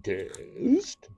Test.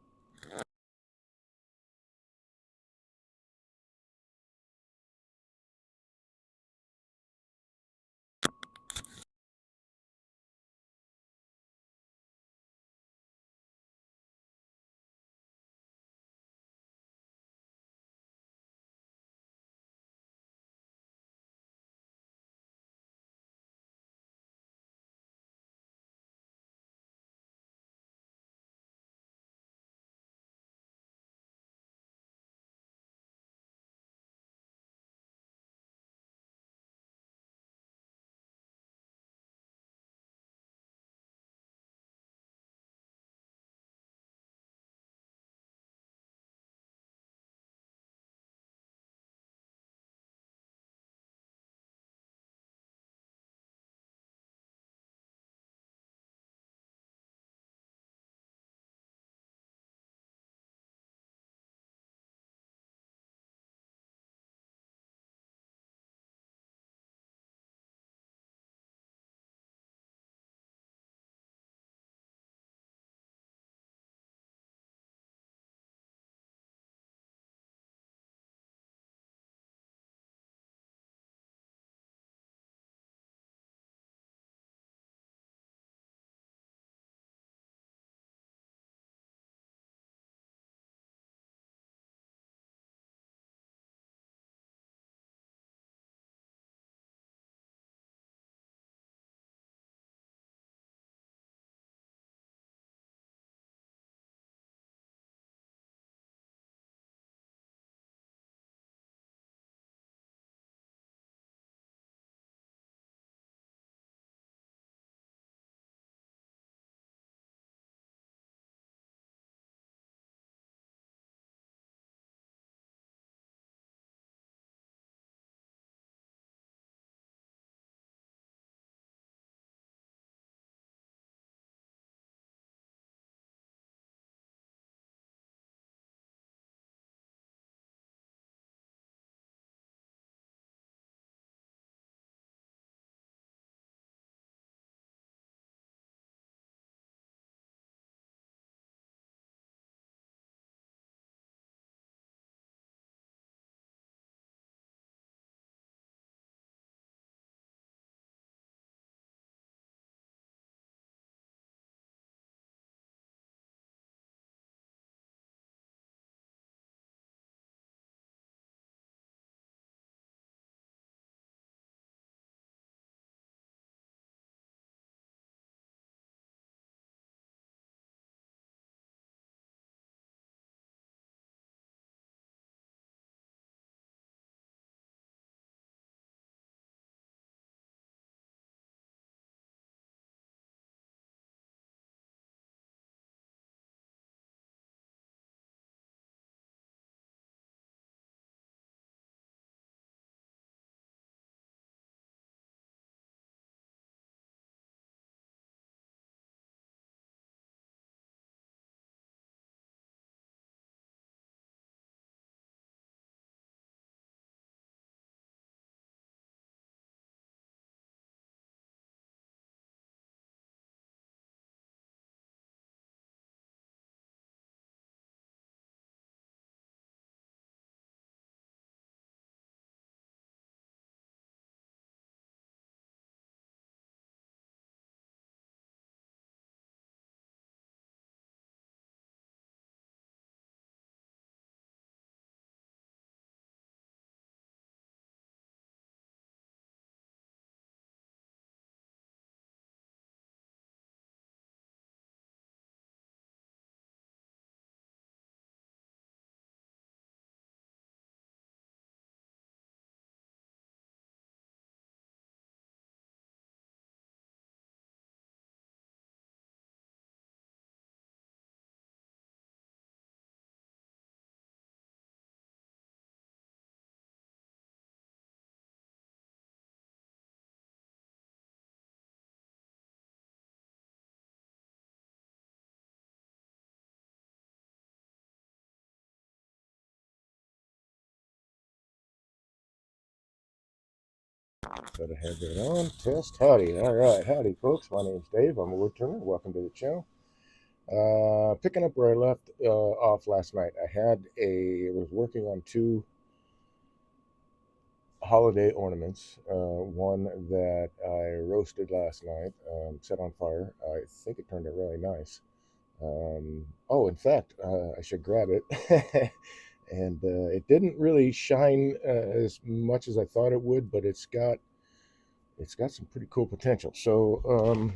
Gotta have that on. Test. Howdy. All right. Howdy, folks. My name's Dave. I'm a woodturner. Welcome to the channel. Picking up where I left off last night, I was working on two holiday ornaments. One that I roasted last night, set on fire. I think it turned out really nice. Oh, in fact, I should grab it. And it didn't really shine as much as I thought it would, but it's got some pretty cool potential. So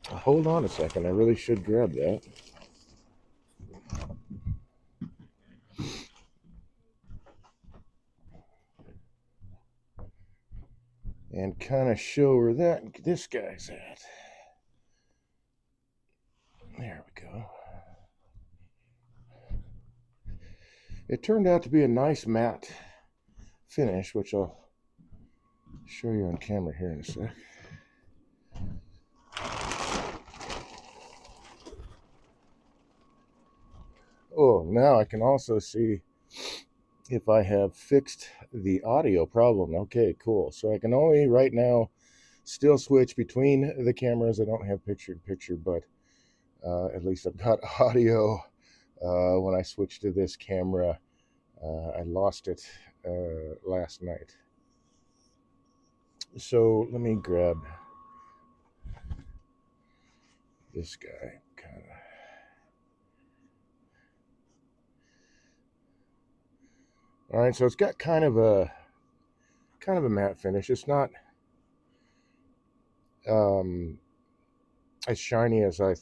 hold on a second. I really should grab that and kind of show where this guy's at. There we go. It turned out to be a nice matte finish, which I'll show you on camera here in a sec. Oh, now I can also see if I have fixed the audio problem. Okay, cool. So I can only right now still switch between the cameras. I don't have picture in picture, but at least I've got audio. When I switched to this camera, I lost it last night. So let me grab this guy kind of. All right, so it's got kind of a matte finish. It's not um, as shiny as I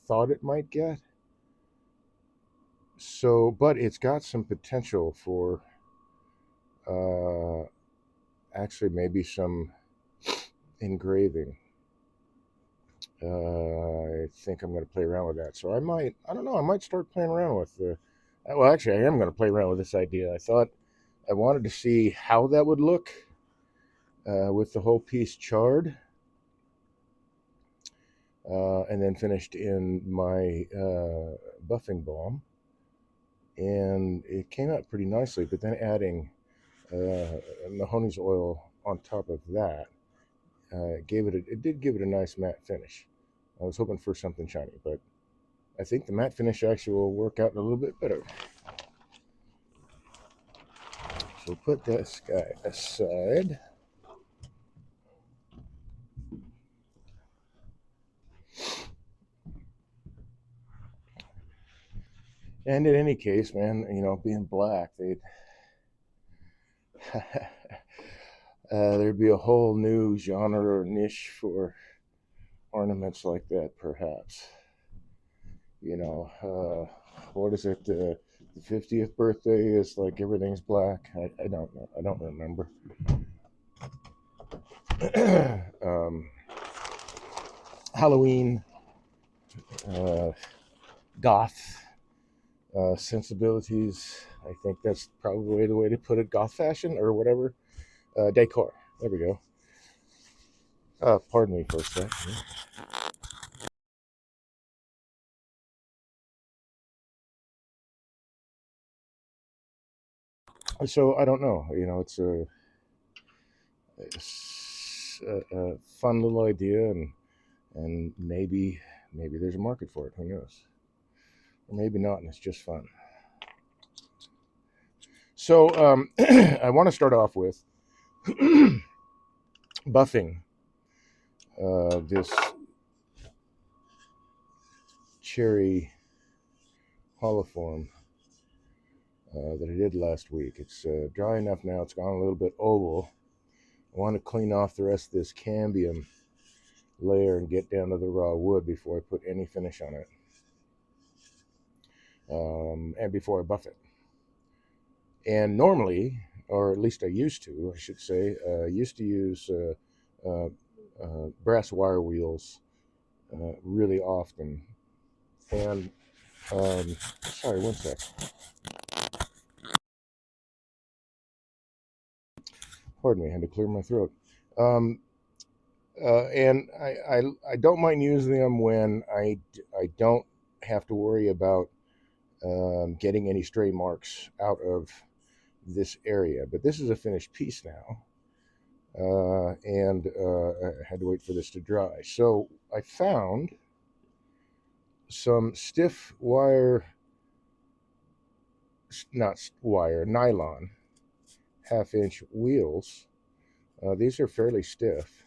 thought it might get. So, but it's got some potential for uh, actually maybe some engraving. I think I'm going to play around with that. So I don't know, I might start playing around with the. Well, actually, I am going to play around with this idea. I thought I wanted to see how that would look with the whole piece charred, and then finished in my buffing balm, and it came out pretty nicely. But then adding Mahoney's oil on top of that it did give it a nice matte finish. I was hoping for something shiny, but I think the matte finish actually will work out a little bit better. So put this guy aside. And in any case, man, being black, there'd be a whole new genre or niche for ornaments like that, perhaps. What is it? The 50th birthday is like everything's black. I don't know. I don't remember. um, Halloween, uh, goth sensibilities. I think that's probably the way to put it. Goth fashion or whatever. Decor. There we go. Pardon me for a sec. So I don't know. It's a fun little idea, and maybe there's a market for it. Who knows? Or maybe not, and it's just fun. So I want to start off with buffing this cherry holoform that I did last week. It's dry enough now. It's gone a little bit oval. I want to clean off the rest of this cambium layer and get down to the raw wood before I put any finish on it, and before I buff it. And normally, or at least I should say, used to use brass wire wheels really often. And sorry, one sec. Pardon me, I had to clear my throat. Um, and I don't mind using them when I don't have to worry about getting any stray marks out of this area. But this is a finished piece now, and I had to wait for this to dry. So I found some stiff wire, not wire, nylon half-inch wheels. These are fairly stiff,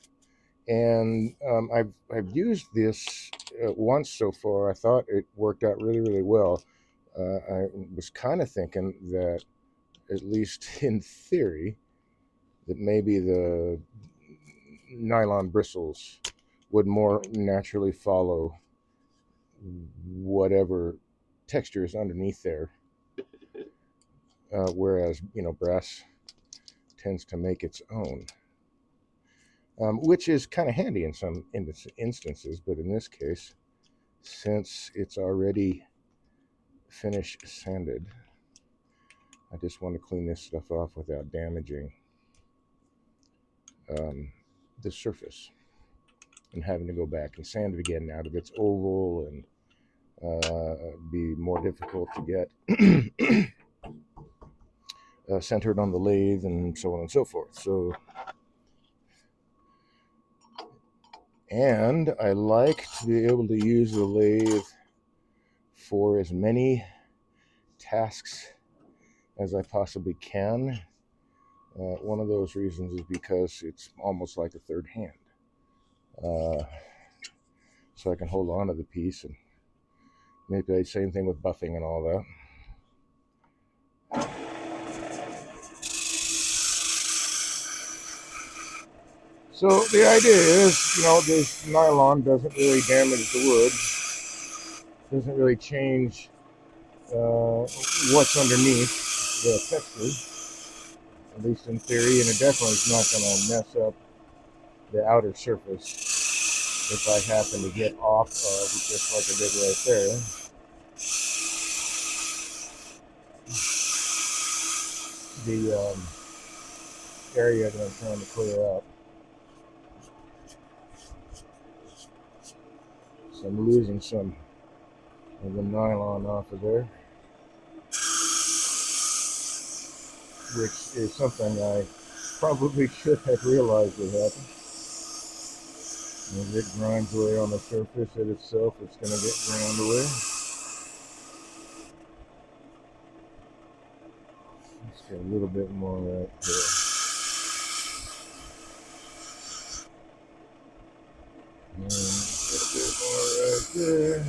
and I've used this once so far. I thought it worked out really well. I was kind of thinking that, at least in theory, that maybe the nylon bristles would more naturally follow whatever texture is underneath there, whereas brass tends to make its own, which is kind of handy in some instances. But in this case, since it's already finish sanded, I just want to clean this stuff off without damaging the surface and having to go back and sand it again now that it's oval and be more difficult to get centered on the lathe and so on and so forth. So, and I like to be able to use the lathe for as many tasks as I possibly can. One of those reasons is because it's almost like a third hand. So I can hold on to the piece and manipulate. Same thing with buffing and all that. So the idea is, this nylon doesn't really damage the wood, doesn't really change what's underneath the texture, at least in theory, and it definitely is not going to mess up the outer surface if I happen to get off of, just like I did right there, the area that I'm trying to clear up. So I'm losing some of the nylon off of there, which is something I probably should have realized would happen. As it grinds away on the surface at itself, it's going to get ground away. Let's get a little bit more right there. And a bit more right there.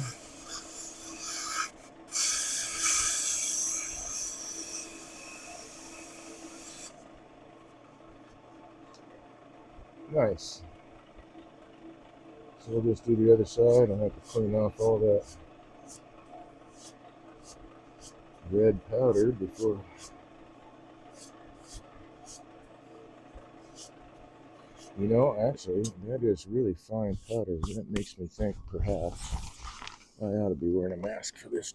Nice. So we'll just do the other side. I'll have to clean off all that red powder before. Actually, that is really fine powder. That makes me think perhaps I ought to be wearing a mask for this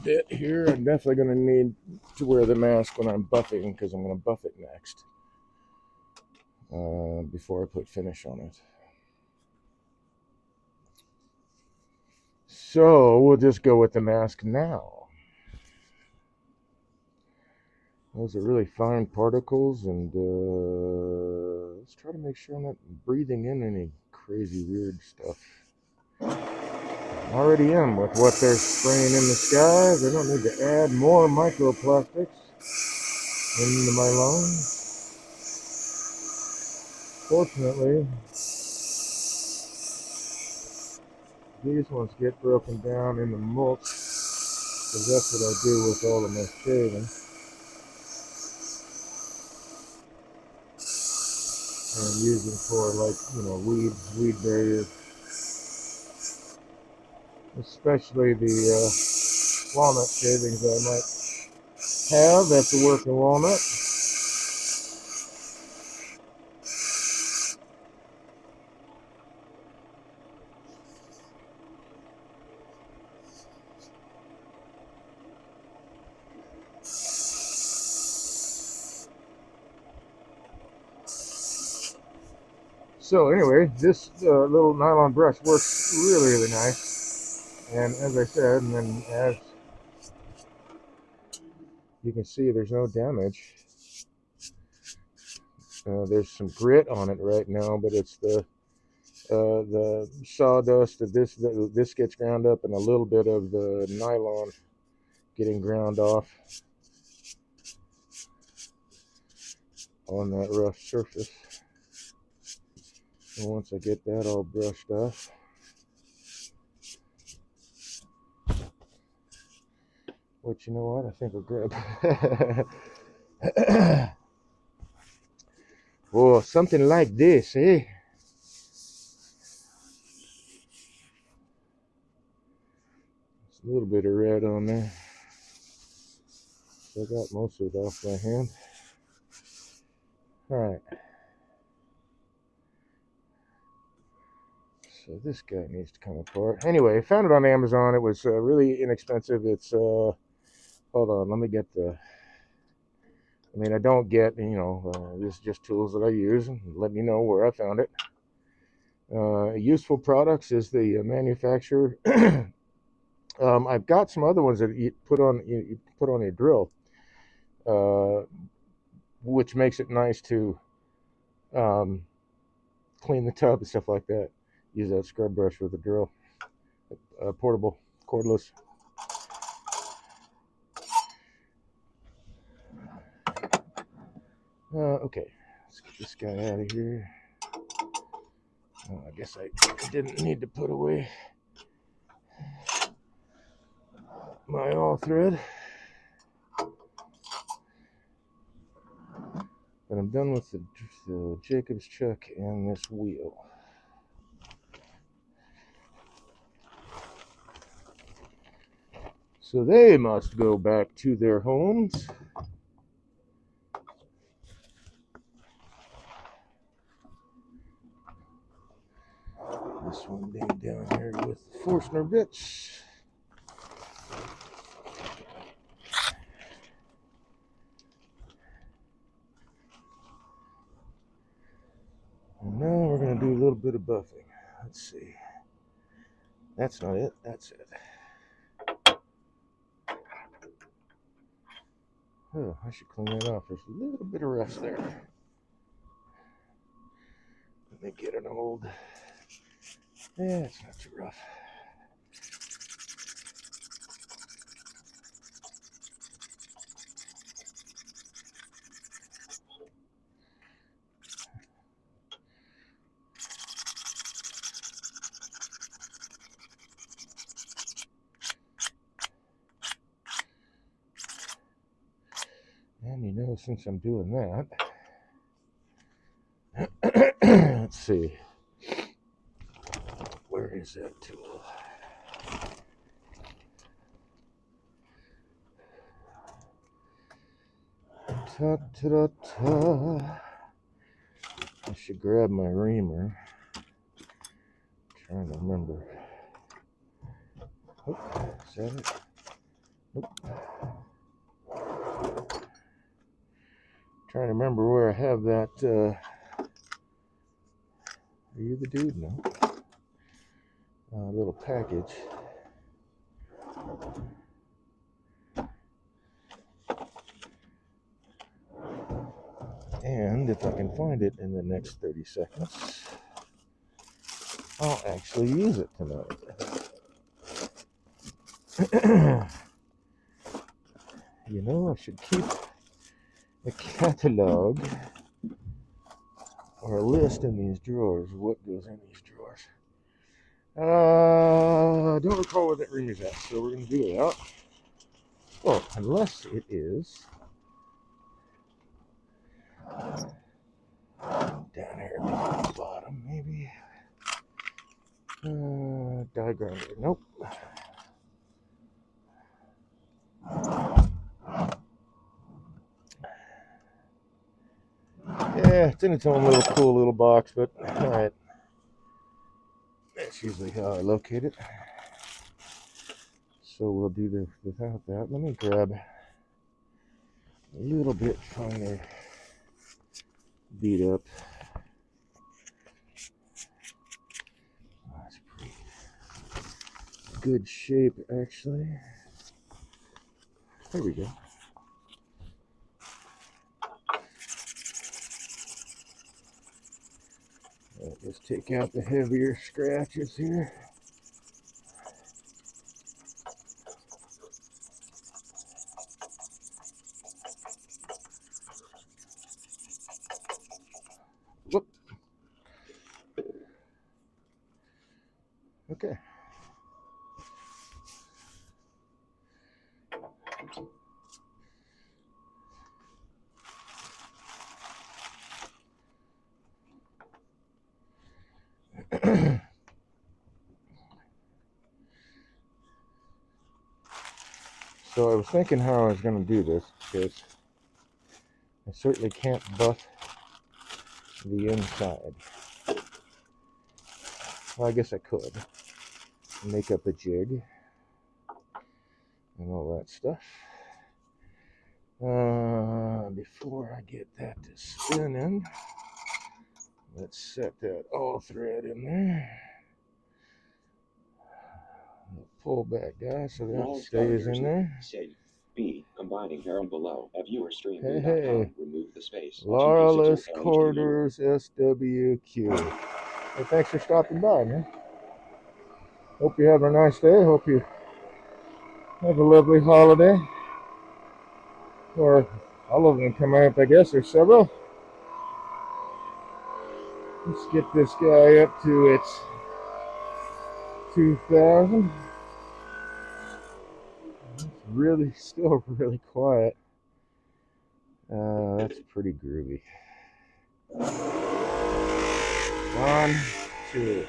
bit here. I'm definitely going to need to wear the mask when I'm buffing, because I'm going to buff it next before I put finish on it. So we'll just go with the mask now. Those are really fine particles, and let's try to make sure I'm not breathing in any crazy weird stuff. I already am with what they're spraying in the skies. I don't need to add more microplastics into my lungs. Fortunately, these ones get broken down into mulch, because that's what I do with all of my shaving. And I'm using for weed barriers, especially the walnut shavings I might have. That's a working walnut. So anyway, this little nylon brush works really nice. And as I said, and then as you can see, there's no damage. There's some grit on it right now, but it's the The sawdust of this gets ground up, and a little bit of the nylon getting ground off on that rough surface. And once I get that all brushed off, which, you know what, I think I'll grab oh, something like this, eh? It's a little bit of red on there. So I got most of it off my hand. Alright. So this guy needs to come apart. Anyway, I found it on Amazon. It was really inexpensive. It's, hold on, let me get the, I mean, I don't get, this is just tools that I use. Let me know where I found it. Useful Products is the manufacturer. I've got some other ones that you put on a drill, which makes it nice to clean the tub and stuff like that. Use that scrub brush with a drill. Portable, cordless. Okay, let's get this guy out of here. I guess I didn't need to put away my all thread. But I'm done with the Jacob's chuck and this wheel. So they must go back to their homes. This one being down here with the Forstner bits. And now we're going to do a little bit of buffing. Let's see. That's not it. That's it. Oh, I should clean that off. There's a little bit of rust there. Let me get an old. Yeah, it's not too rough. And since I'm doing that, let's see. Where is that tool? Ta-ta-ta-ta. I should grab my reamer. Trying to remember. Oh, is that it? Nope. Trying to remember where I have that. Are you the dude? No. Little package. And if I can find it in the next 30 seconds, I'll actually use it tonight. I should keep a catalog or a list in these drawers of what goes in these drawers. I don't recall where that ring is at, so we're going to do it out. Well, unless it is down here at the bottom, maybe. Die grinder. Nope. Yeah, it's in its own little cool little box, but alright. That's usually how I locate it. So we'll do this without that. Let me grab a little bit finer beat up. That's pretty good shape, actually. There we go. That Just take out the heavier scratches here. Whoop. Okay. So I was thinking how I was going to do this, because I certainly can't buff the inside. Well, I guess I could make up a jig and all that stuff. Before I get that to spinning, let's set that all thread in there. Pull back, guys, so that stays in there. B. Combining here and below. At viewerstream.com. Hey. Remove the space. Lawless Quarters SWQ. Hey, thanks for stopping by, man. Hope you have a nice day. Hope you have a lovely holiday. Or all of them come up, I guess. There's several. Let's get this guy up to its 2,000. It's really, still really quiet. That's pretty groovy. 1, 2.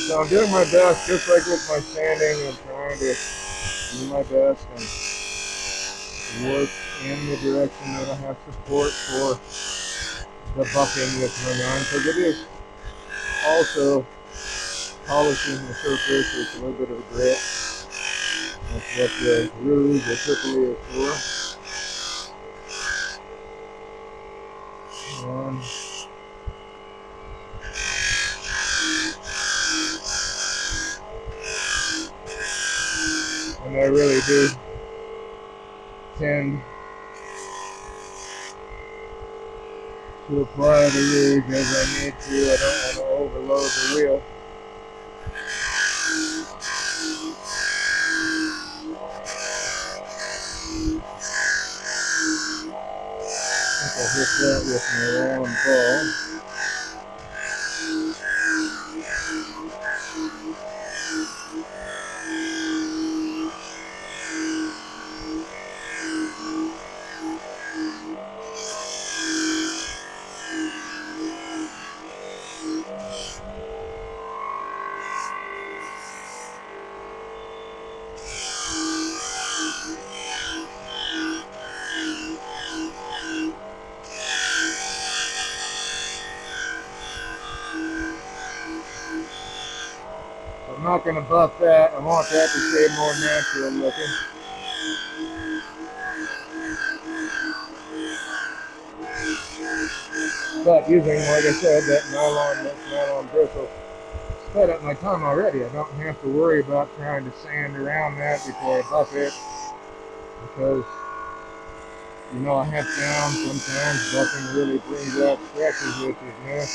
So I'm doing my best, just like with my sanding. I'm trying to do my best and work in the direction that I have support for the buffing that's going on, because it is also polishing the surface with a little bit of grit. That's what the rouge or triple E is for. And I really do tend to apply the rouge as I need to. I don't want to overload the wheel. I think I'll hit that with my round ball. I'm not going to buff that. I want that to stay more natural looking. But using, like I said, that nylon bristle, sped up my time already. I don't have to worry about trying to sand around that before I buff it, because you know I have found sometimes buffing really brings out scratches, which is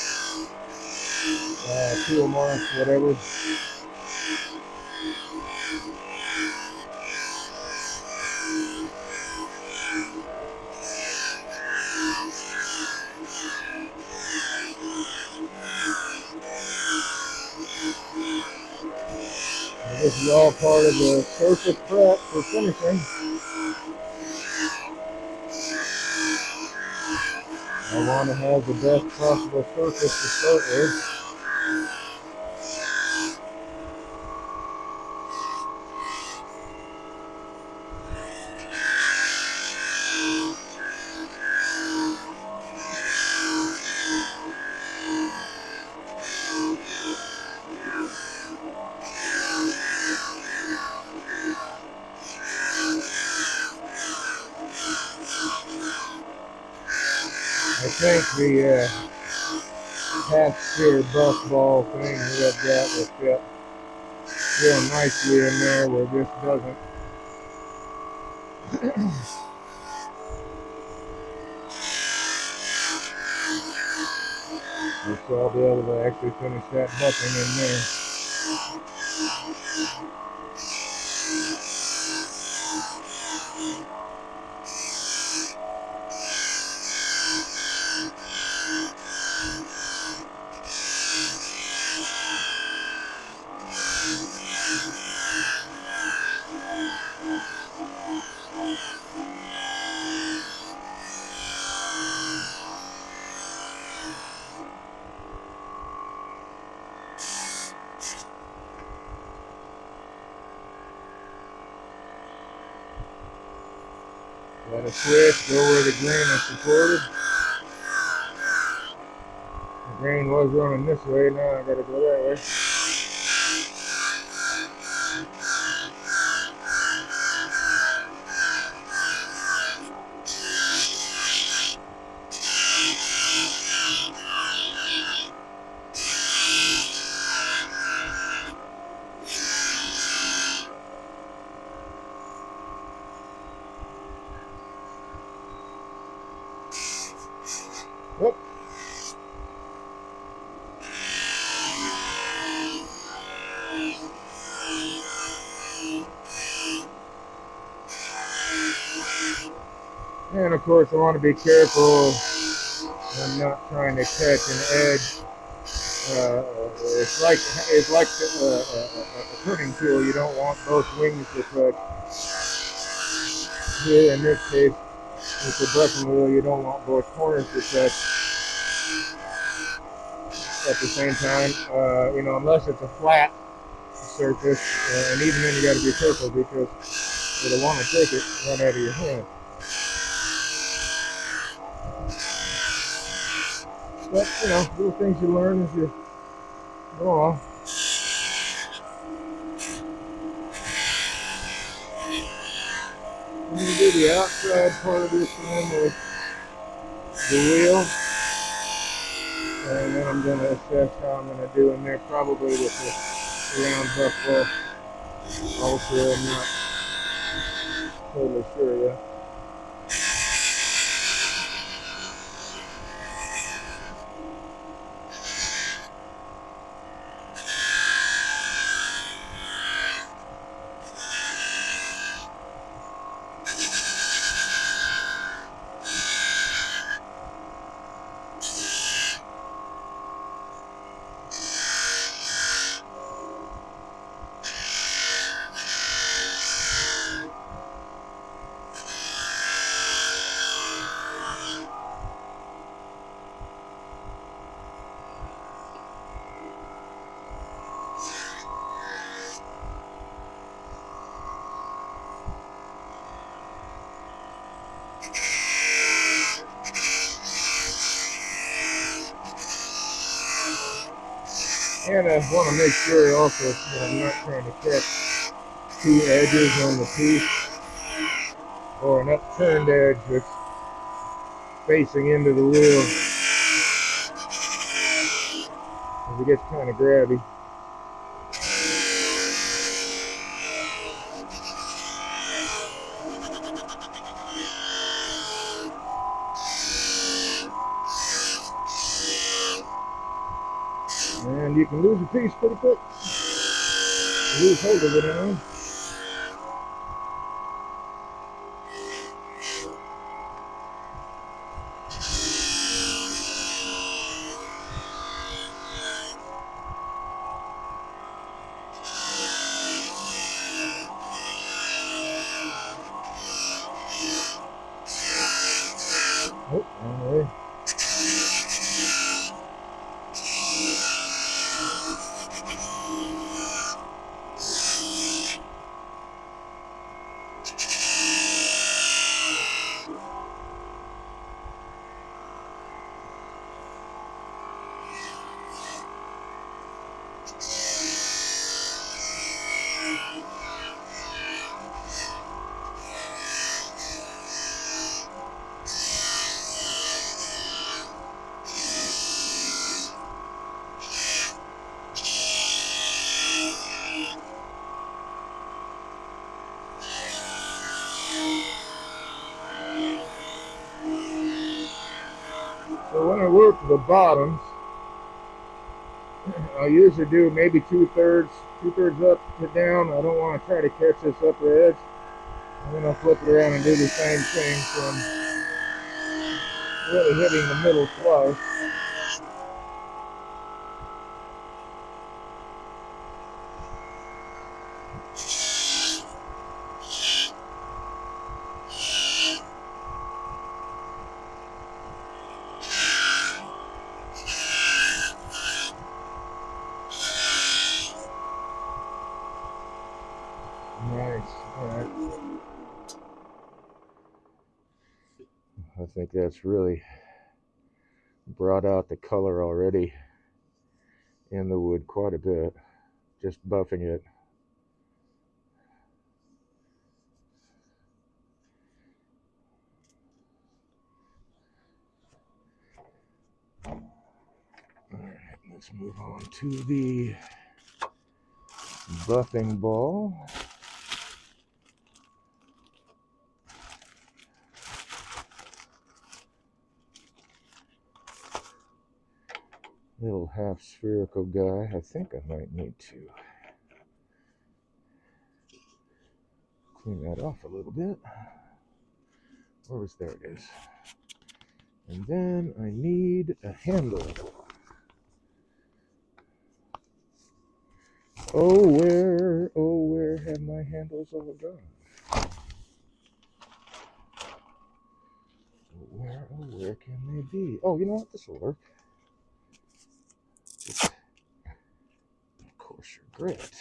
tool marks, whatever. This is all part of the surface prep for finishing. I want to have the best possible surface to start with. I think the half-sphere buff ball thing that I've got will fit real nicely in there where this doesn't. So I'll be able to actually finish that buffing in there. Let it switch, go where the grain is supported. The grain was running this way, now I gotta go that way. Whoop. And of course I want to be careful I'm not trying to catch an edge. It's like a pruning tool. You don't want both wings to touch. Here in this case, with the buffing wheel, you don't want both corners to touch at the same time. Unless it's a flat surface, and even then you got to be careful because you don't want to take it right out of your hand. But little things you learn as you go along. I'm going to do the outside part of this one with the wheel, and then I'm going to assess how I'm going to do in there, probably with the round buff ball. Also, I'm not totally sure yet. And I want to make sure also that I'm not trying to catch two edges on the piece or an upturned edge that's facing into the wheel, because it gets kind of grabby. And you can lose a piece pretty quick. Lose hold of it anyway. Oh, wrong way. So when I work the bottoms, I usually do maybe two thirds up to down. I don't want to try to catch this upper edge. And then I'll flip it around and do the same thing from really hitting the middle twice. Nice. All right. I think that's really brought out the color already in the wood quite a bit. Just buffing it. Alright, let's move on to the buffing ball. Little half spherical guy. I think I might need to clean that off a little bit. There it is. And then I need a handle. Oh, where have my handles all gone? Where can they be? Oh, you know what? This will work. Of course, you're great.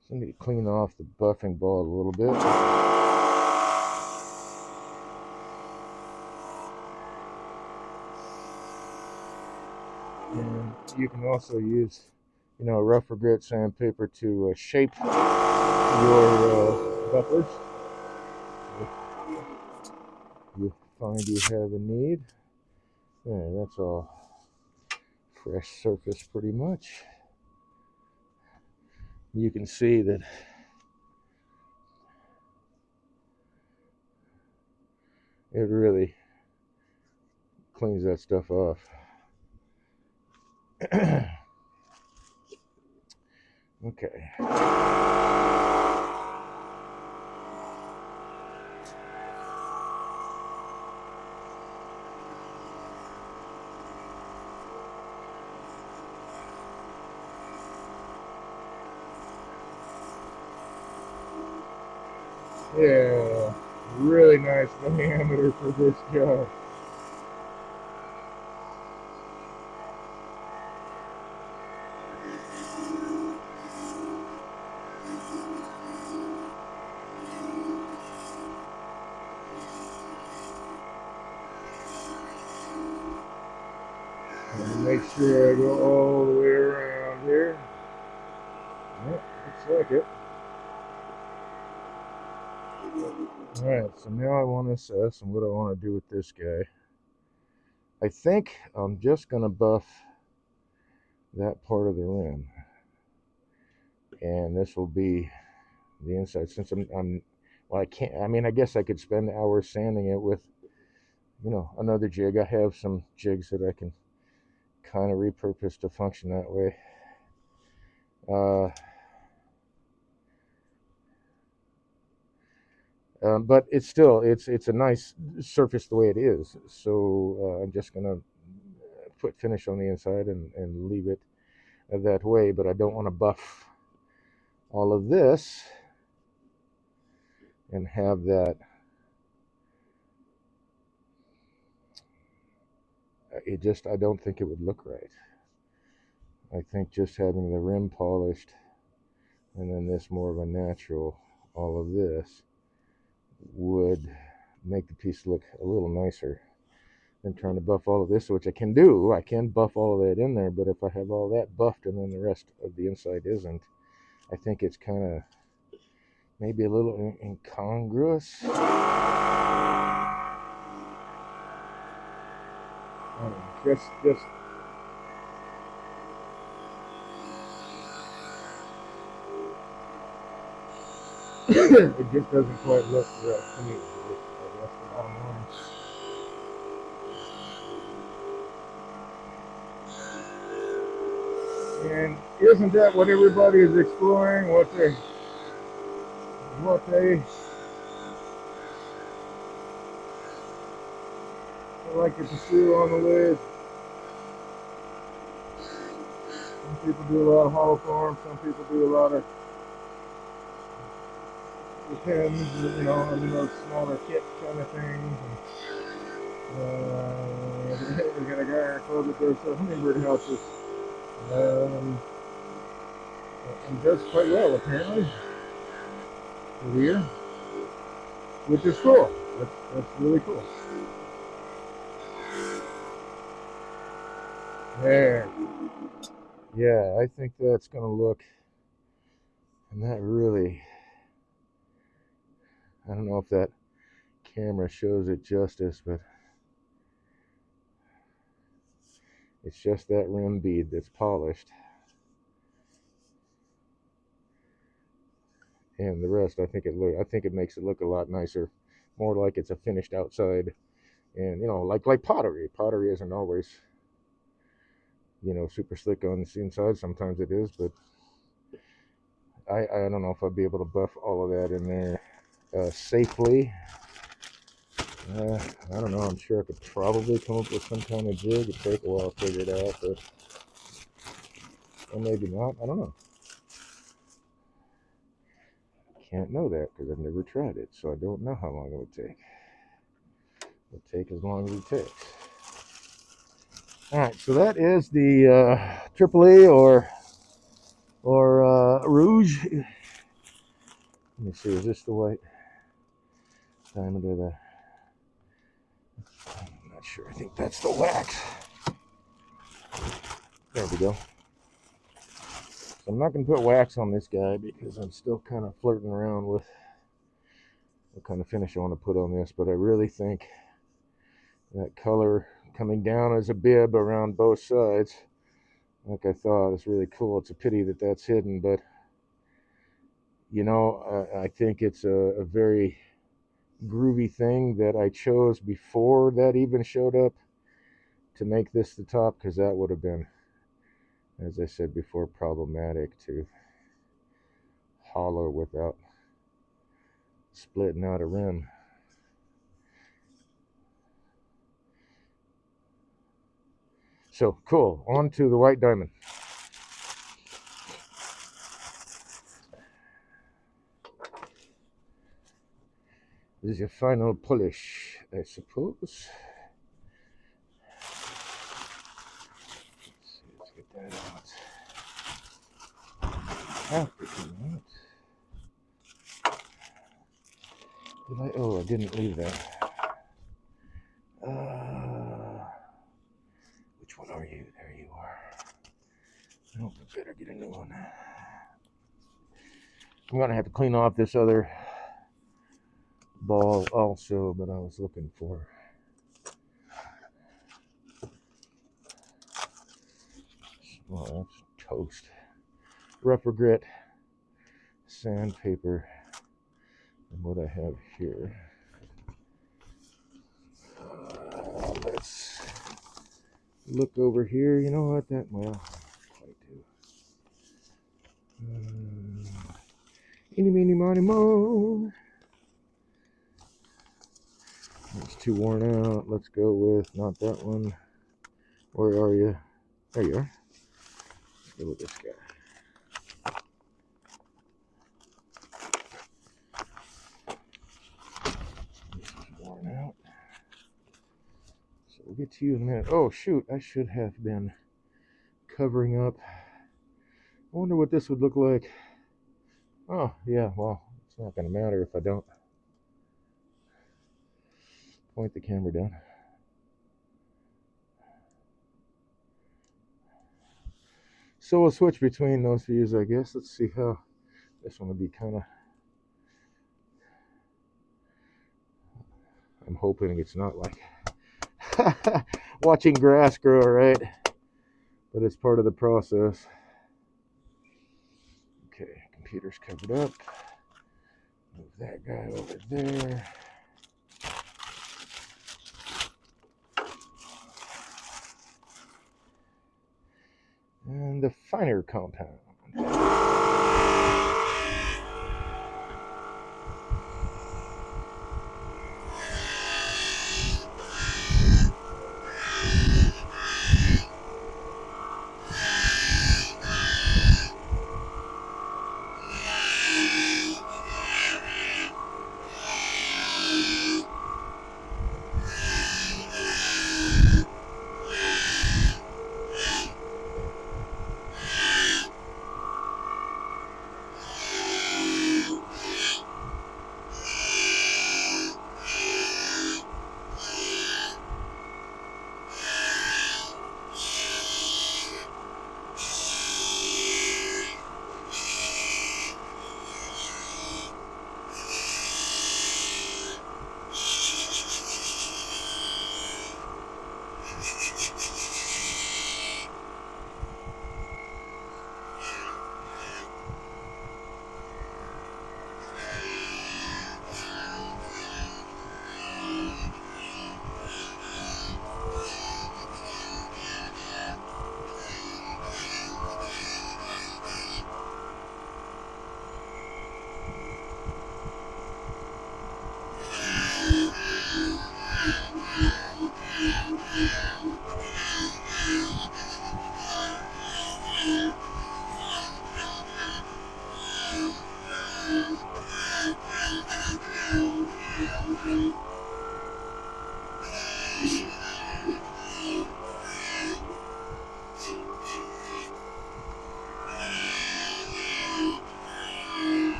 So I need to clean off the buffing ball a little bit. And you can also use, rougher grit sandpaper to shape your buffers if you find you have a need. There, that's all fresh surface pretty much. You can see that it really cleans that stuff off. Okay. Yeah, really nice diameter for this job. Make sure I go all the way around here. Yep, looks like it. Alright, so now I want to assess and what I want to do with this guy. I think I'm just going to buff that part of the rim. And this will be the inside. Since well, I can't, I guess I could spend hours sanding it with, another jig. I have some jigs that I can kind of repurpose to function that way. But it's still it's a nice surface the way it is. So I'm just gonna put finish on the inside and leave it that way. But I don't want to buff all of this and have that. I don't think it would look right. I think just having the rim polished and then this more of a natural, all of this would make the piece look a little nicer than trying to buff all of this, which I can do. I can buff all of that in there, but if I have all that buffed and then the rest of the inside isn't, I think it's kind of maybe a little incongruous. Just it just doesn't quite look right to me. That's the bottom line. And isn't that what everybody is exploring? What they like to pursue on the list? Some people do a lot of hollow forms. Some people do a lot of depends, in those smaller kit kind of things. We got a guy in our club that does hummingbird houses. Um, and does quite well apparently over here, which is cool. That's really cool. There. Yeah, I think that's gonna look, and that really, I don't know if that camera shows it justice, but it's just that rim bead that's polished, and the rest, I think it makes it look a lot nicer, more like it's a finished outside, and like pottery. Pottery isn't always super slick on the inside. Sometimes it is, but I don't know if I'd be able to buff all of that in there safely. I don't know. I'm sure I could probably come up with some kind of jig. It'd take a while to figure it out, but or maybe not. I don't know. Can't know that because I've never tried it, so I don't know how long it would take. It'll take as long as it takes. All right, so that is the AAA or Rouge. Let me see. Is this the white diamond or the? I'm not sure. I think that's the wax. There we go. So I'm not going to put wax on this guy because I'm still kind of flirting around with what kind of finish I want to put on this, but I really think that color coming down as a bib around both sides, like I thought, is really cool. It's a pity that that's hidden, but I think it's a very groovy thing that I chose before that even showed up to make this the top, because that would have been, as I said before, problematic to hollow without splitting out a rim. So cool, on to the white diamond. This is your final polish, I suppose. Let's get that out. Have to come out. Oh, I didn't leave that. Which one are you? There you are. Oh, I better get a new one. I'm gonna have to clean off this other ball also, but I was looking for. Well, that's toast. Rougher grit sandpaper than what I have here. Let's look over here. You know what? Well, quite do. Eeny, meeny, miny, mo. It's too worn out. Let's go with not that one. Where are you? There you are. Let's go with this guy. This is worn out. So we'll get to you in a minute. Oh shoot, I should have been covering up. I wonder what this would look like. Oh yeah, well, it's not going to matter if I don't point the camera down. So we'll switch between those views, I guess. Let's see how this one will be kind of. I'm hoping it's not like watching grass grow, right? But it's part of the process. Okay, computer's covered up. Move that guy over there. And and the finer compound.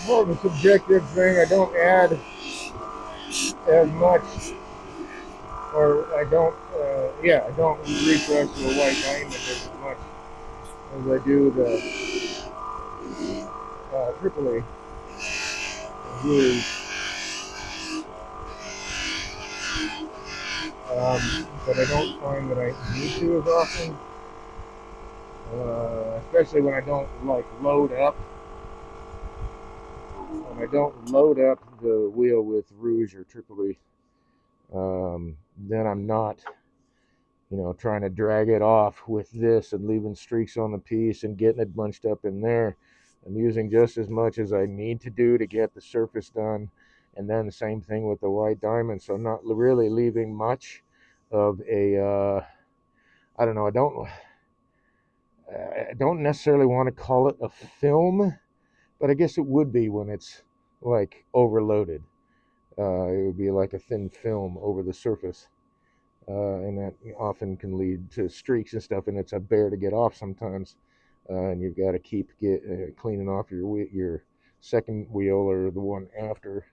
More of a subjective thing. I don't add as much, or I don't, I don't refresh the white diamond as much as I do the Tripoli blues. But I don't find that I need to as often, especially when I don't like load up. When I don't load up the wheel with Rouge or Tripoli, then I'm not, trying to drag it off with this and leaving streaks on the piece and getting it bunched up in there. I'm using just as much as I need to do to get the surface done. And then the same thing with the white diamond. So I'm not really leaving much of a, I don't know, I don't necessarily want to call it a film, but I guess it would be when it's like overloaded. It would be like a thin film over the surface. And that often can lead to streaks and stuff, and it's a bear to get off sometimes. And you've got to keep cleaning off your second wheel or the one after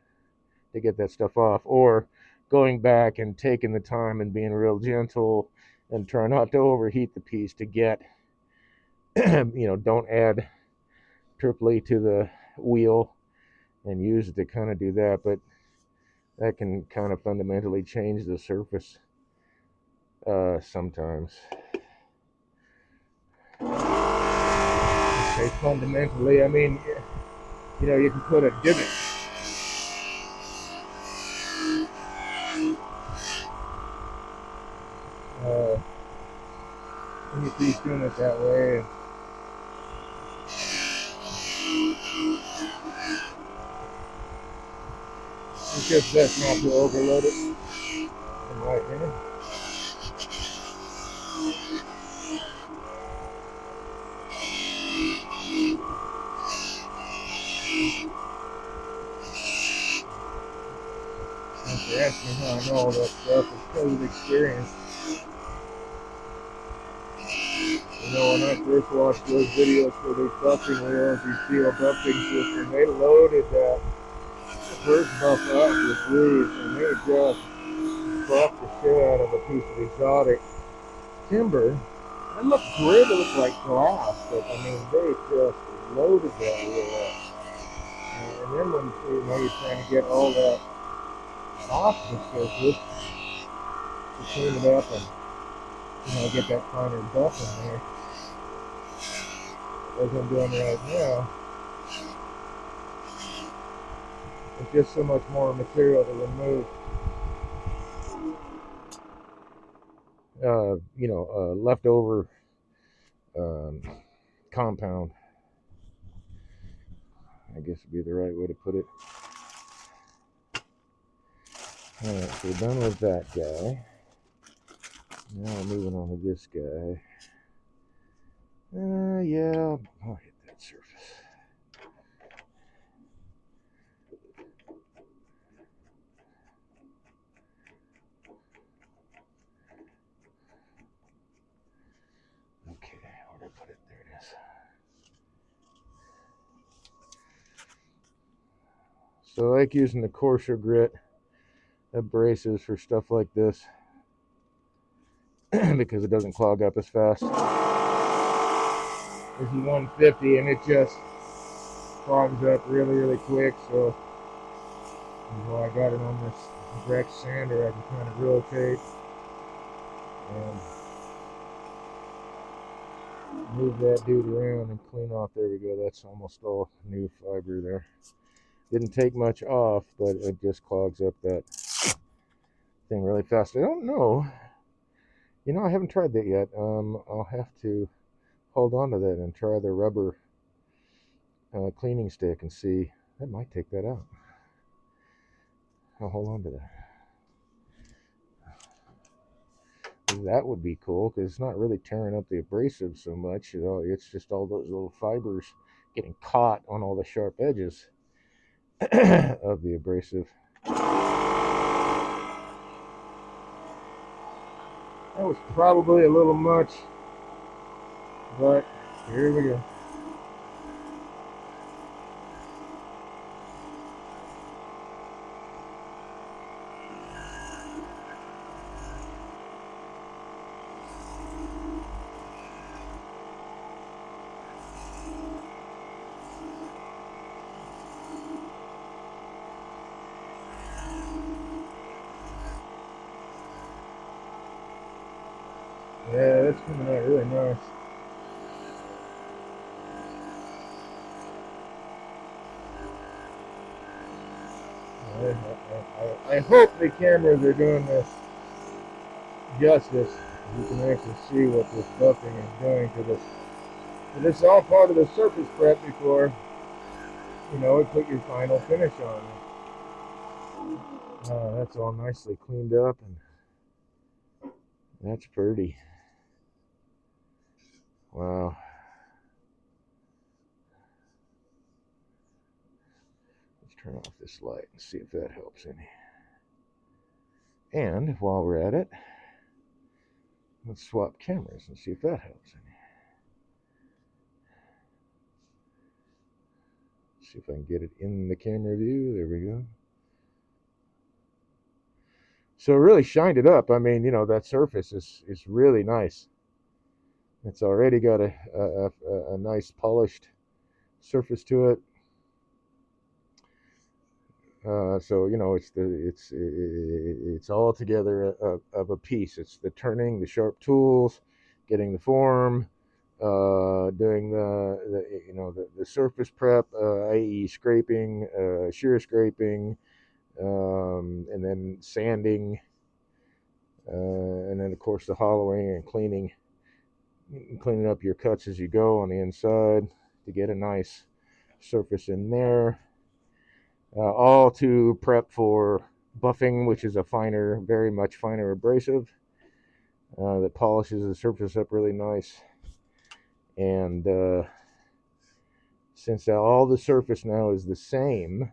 to get that stuff off, or going back and taking the time and being real gentle and try not to overheat the piece to get don't add triply to the wheel and use it to kind of do that, but that can kind of fundamentally change the surface sometimes. Okay, fundamentally, I mean, you can put a divot. When you keep doing it that way. It's just best not to overload it, in my opinion. If you ask me how I know all that stuff, it's because of experience. When I first watched those videos for these buffing wheels, these steel buffing system, they loaded that first buff up with grease, and they just buffed the shit out of a piece of exotic timber. It looked great, it looked like glass, but I mean, they just loaded that wheel up. And then when you're trying to get all that off the surface, to clean it up and get that finer buff in there, as I'm doing right now, it's just so much more material to remove. leftover um, compound, I guess would be the right way to put it. Alright, so we're done with that guy. Now moving on to this guy. Yeah, I'll hit that surface. Okay, where did I put it? There it is. So I like using the coarser grit abrasives for stuff like this because it doesn't clog up as fast. This is 150 and it just clogs up really, really quick. So I got it on this Rex sander, I can kind of rotate and move that dude around and clean off. There we go. That's almost all new fiber there. Didn't take much off, but it just clogs up that thing really fast. I don't know. I haven't tried that yet. I'll have to hold on to that and try the rubber cleaning stick and see. That might take that out. I'll hold on to that. That would be cool because it's not really tearing up the abrasive so much. It's just all those little fibers getting caught on all the sharp edges of the abrasive. That was probably a little much, but here we go. Yeah, that's coming out really nice. I hope the cameras are doing this justice. You can actually see what this buffing is doing to this. And this is all part of the surface prep before, we put your final finish on it. That's all nicely cleaned up, and that's pretty. Wow. Let's turn off this light and see if that helps any. And while we're at it, let's swap cameras and see if that helps any. See if I can get it in the camera view. There we go. So it really shined it up. I mean, that surface is really nice. It's already got a nice polished surface to it. So it's all together of a piece. It's the turning, the sharp tools, getting the form, doing the surface prep, i.e. scraping, shear scraping, and then sanding, and then of course the hollowing and cleaning up your cuts as you go on the inside to get a nice surface in there. All to prep for buffing, which is a finer, very much finer abrasive that polishes the surface up really nice. And since all the surface now is the same,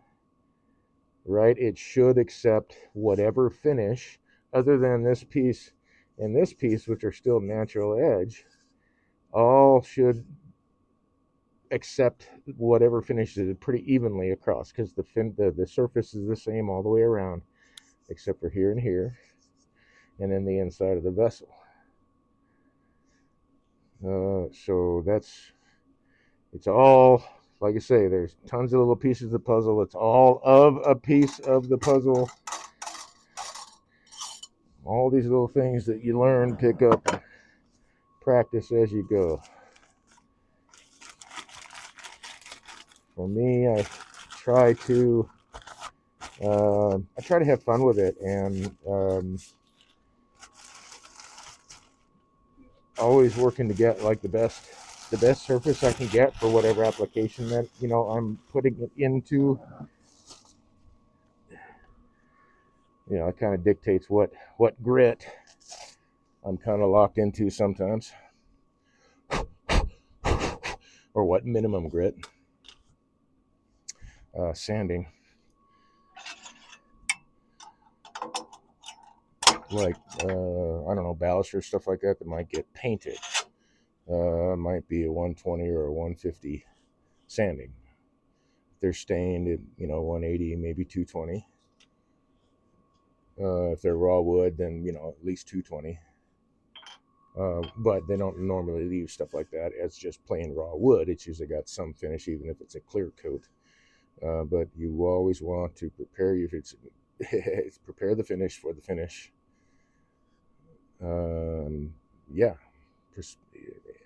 right, it should accept whatever finish other than this piece and this piece, which are still natural edge. All should accept whatever finishes it pretty evenly across, because the surface is the same all the way around except for here and here, and then the inside of the vessel. So it's all, like I say, there's tons of little pieces of the puzzle. It's all of a piece of the puzzle. All these little things that you learn, pick up, and practice as you go. For me, I try to have fun with it, and always working to get like the best surface I can get for whatever application that I'm putting it into. It kind of dictates what grit I'm kind of locked into sometimes, or what minimum grit. Sanding, like I don't know, baluster stuff like that might get painted. Might be a 120 or a 150 sanding. If they're stained at 180, maybe 220. If they're raw wood, then at least 220. But they don't normally leave stuff like that as just plain raw wood. It's usually got some finish, even if it's a clear coat. But you always want to prepare prepare the finish for the finish. Yeah,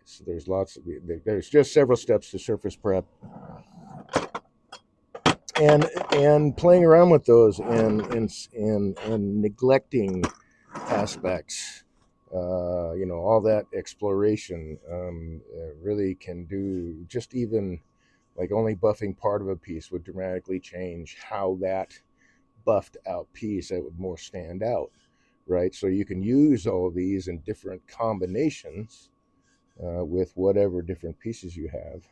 so there's just several steps to surface prep, and playing around with those and neglecting aspects. All that exploration really can do. Just even like only buffing part of a piece would dramatically change how that buffed out piece that would more stand out, right? So you can use all of these in different combinations with whatever different pieces you have,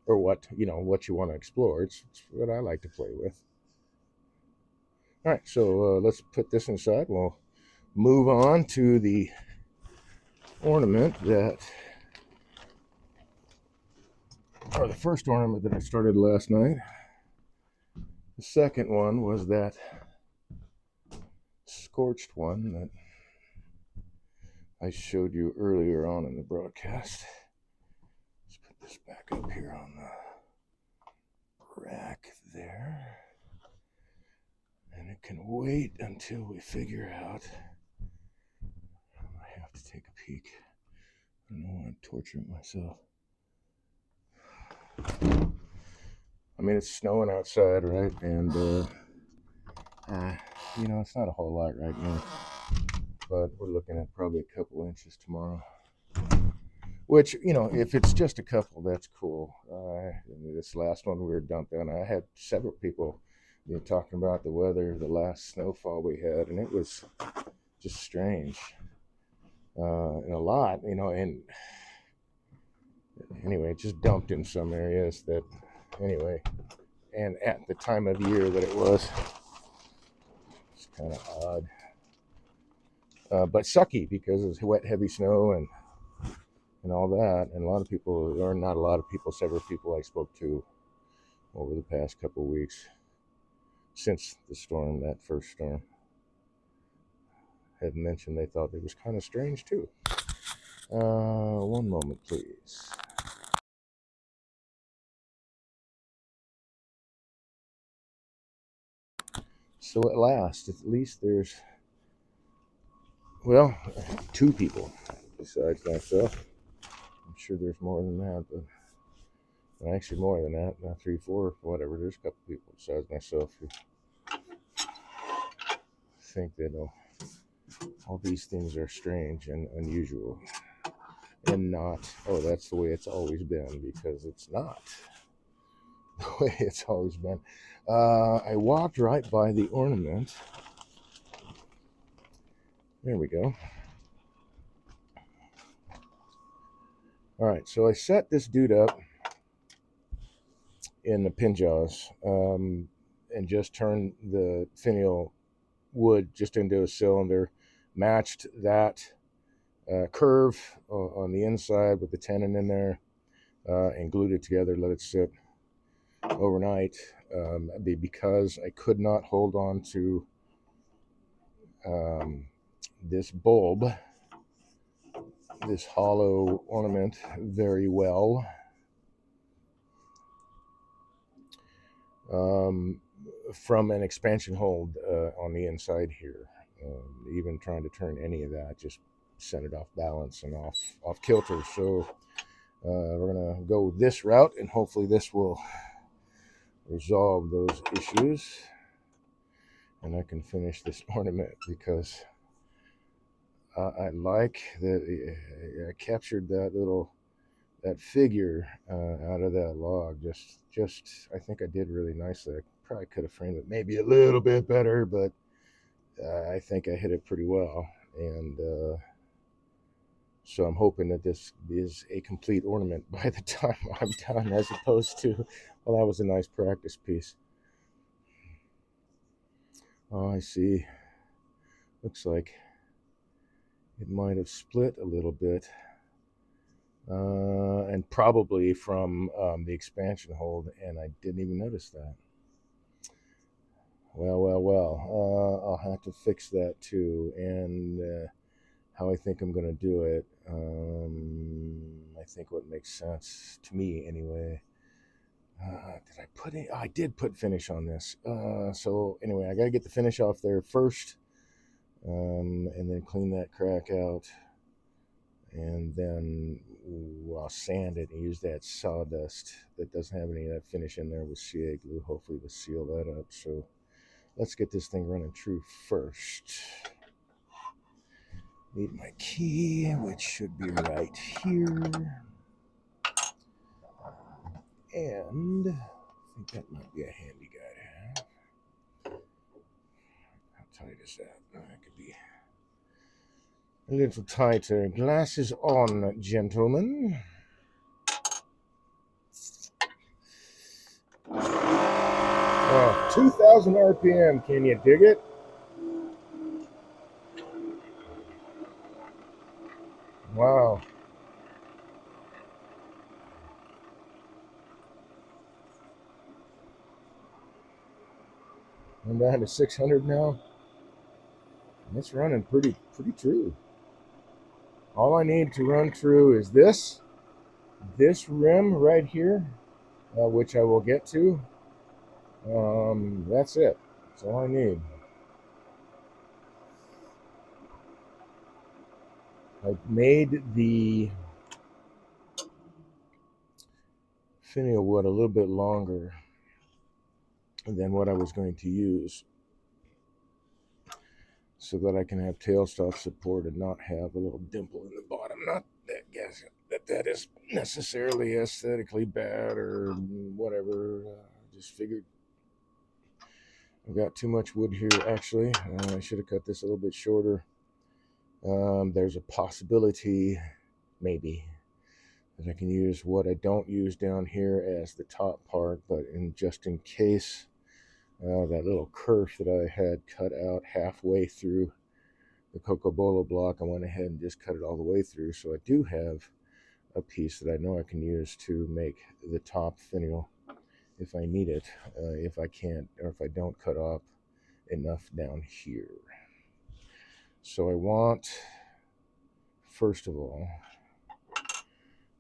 or what you want to explore. It's what I like to play with. All right, so let's put this inside. We'll move on to the ornament or the first ornament that I started last night. The second one was that scorched one that I showed you earlier on in the broadcast. Let's put this back up here on the rack there. And it can wait until we figure out. I have to take a peek. I don't want to torture myself. I mean, it's snowing outside, right? And, it's not a whole lot right now. But we're looking at probably a couple inches tomorrow. Which, if it's just a couple, that's cool. This last one we were dumping, I had several people talking about the weather, the last snowfall we had, and it was just strange. And a lot, and anyway, it just dumped in some areas that, anyway, and at the time of year that it was, it's kind of odd. But sucky because it was wet, heavy snow and all that. And a lot of people, or not a lot of people, several people I spoke to over the past couple of weeks since the storm, that first storm, had mentioned they thought it was kind of strange too. One moment, please. So at least there's, well, two people besides myself. I'm sure there's more than that, but actually more than that, not 3, 4, whatever. There's a couple people besides myself who think that all these things are strange and unusual, and not, that's the way it's always been, because it's not the way it's always been. I walked right by the ornament. There we go. All right, so I set this dude up in the pin jaws and just turned the finial wood just into a cylinder, matched that curve on the inside with the tenon in there, and glued it together, let it sit overnight, because I could not hold on to this bulb, this hollow ornament, very well. From an expansion hold on the inside here. Even trying to turn any of that just sent it off balance and off kilter. So we're gonna go this route, and hopefully this will resolve those issues, and I can finish this ornament, because I like that I captured that figure out of that log. Just I think I did really nicely. I probably could have framed it maybe a little bit better, but I think I hit it pretty well. And so I'm hoping that this is a complete ornament by the time I'm done, as opposed to, well, that was a nice practice piece. Oh, I see. Looks like it might have split a little bit. And probably from the expansion hold, and I didn't even notice that. Well. I'll have to fix that too, and how I think I'm going to do it. I think what makes sense to me, anyway. Did I put it? Oh, I did put finish on this. So anyway, I got to get the finish off there first, and then clean that crack out, and then I'll sand it and use that sawdust that doesn't have any of that finish in there with CA glue, hopefully to seal that up. So let's get this thing running true first. Need my key, which should be right here. And I think that might be a handy guy to have. How tight is that? That could be a little tighter. Glasses on, gentlemen. 2,000 RPM. Can you dig it? Wow. I'm down to 600 now. It's running pretty true. All I need to run true is this rim right here, which I will get to. That's it. That's all I need. I made the finial wood a little bit longer than what I was going to use, so that I can have tailstock support and not have a little dimple in the bottom. Not that that is necessarily aesthetically bad or whatever. Just figured I've got too much wood here, actually. I should have cut this a little bit shorter. There's a possibility, maybe, that I can use what I don't use down here as the top part, but just in case, that little kerf that I had cut out halfway through the Cocobolo block, I went ahead and just cut it all the way through. So I do have a piece that I know I can use to make the top finial if I need it, if I can't, or if I don't cut off enough down here. So I want, first of all,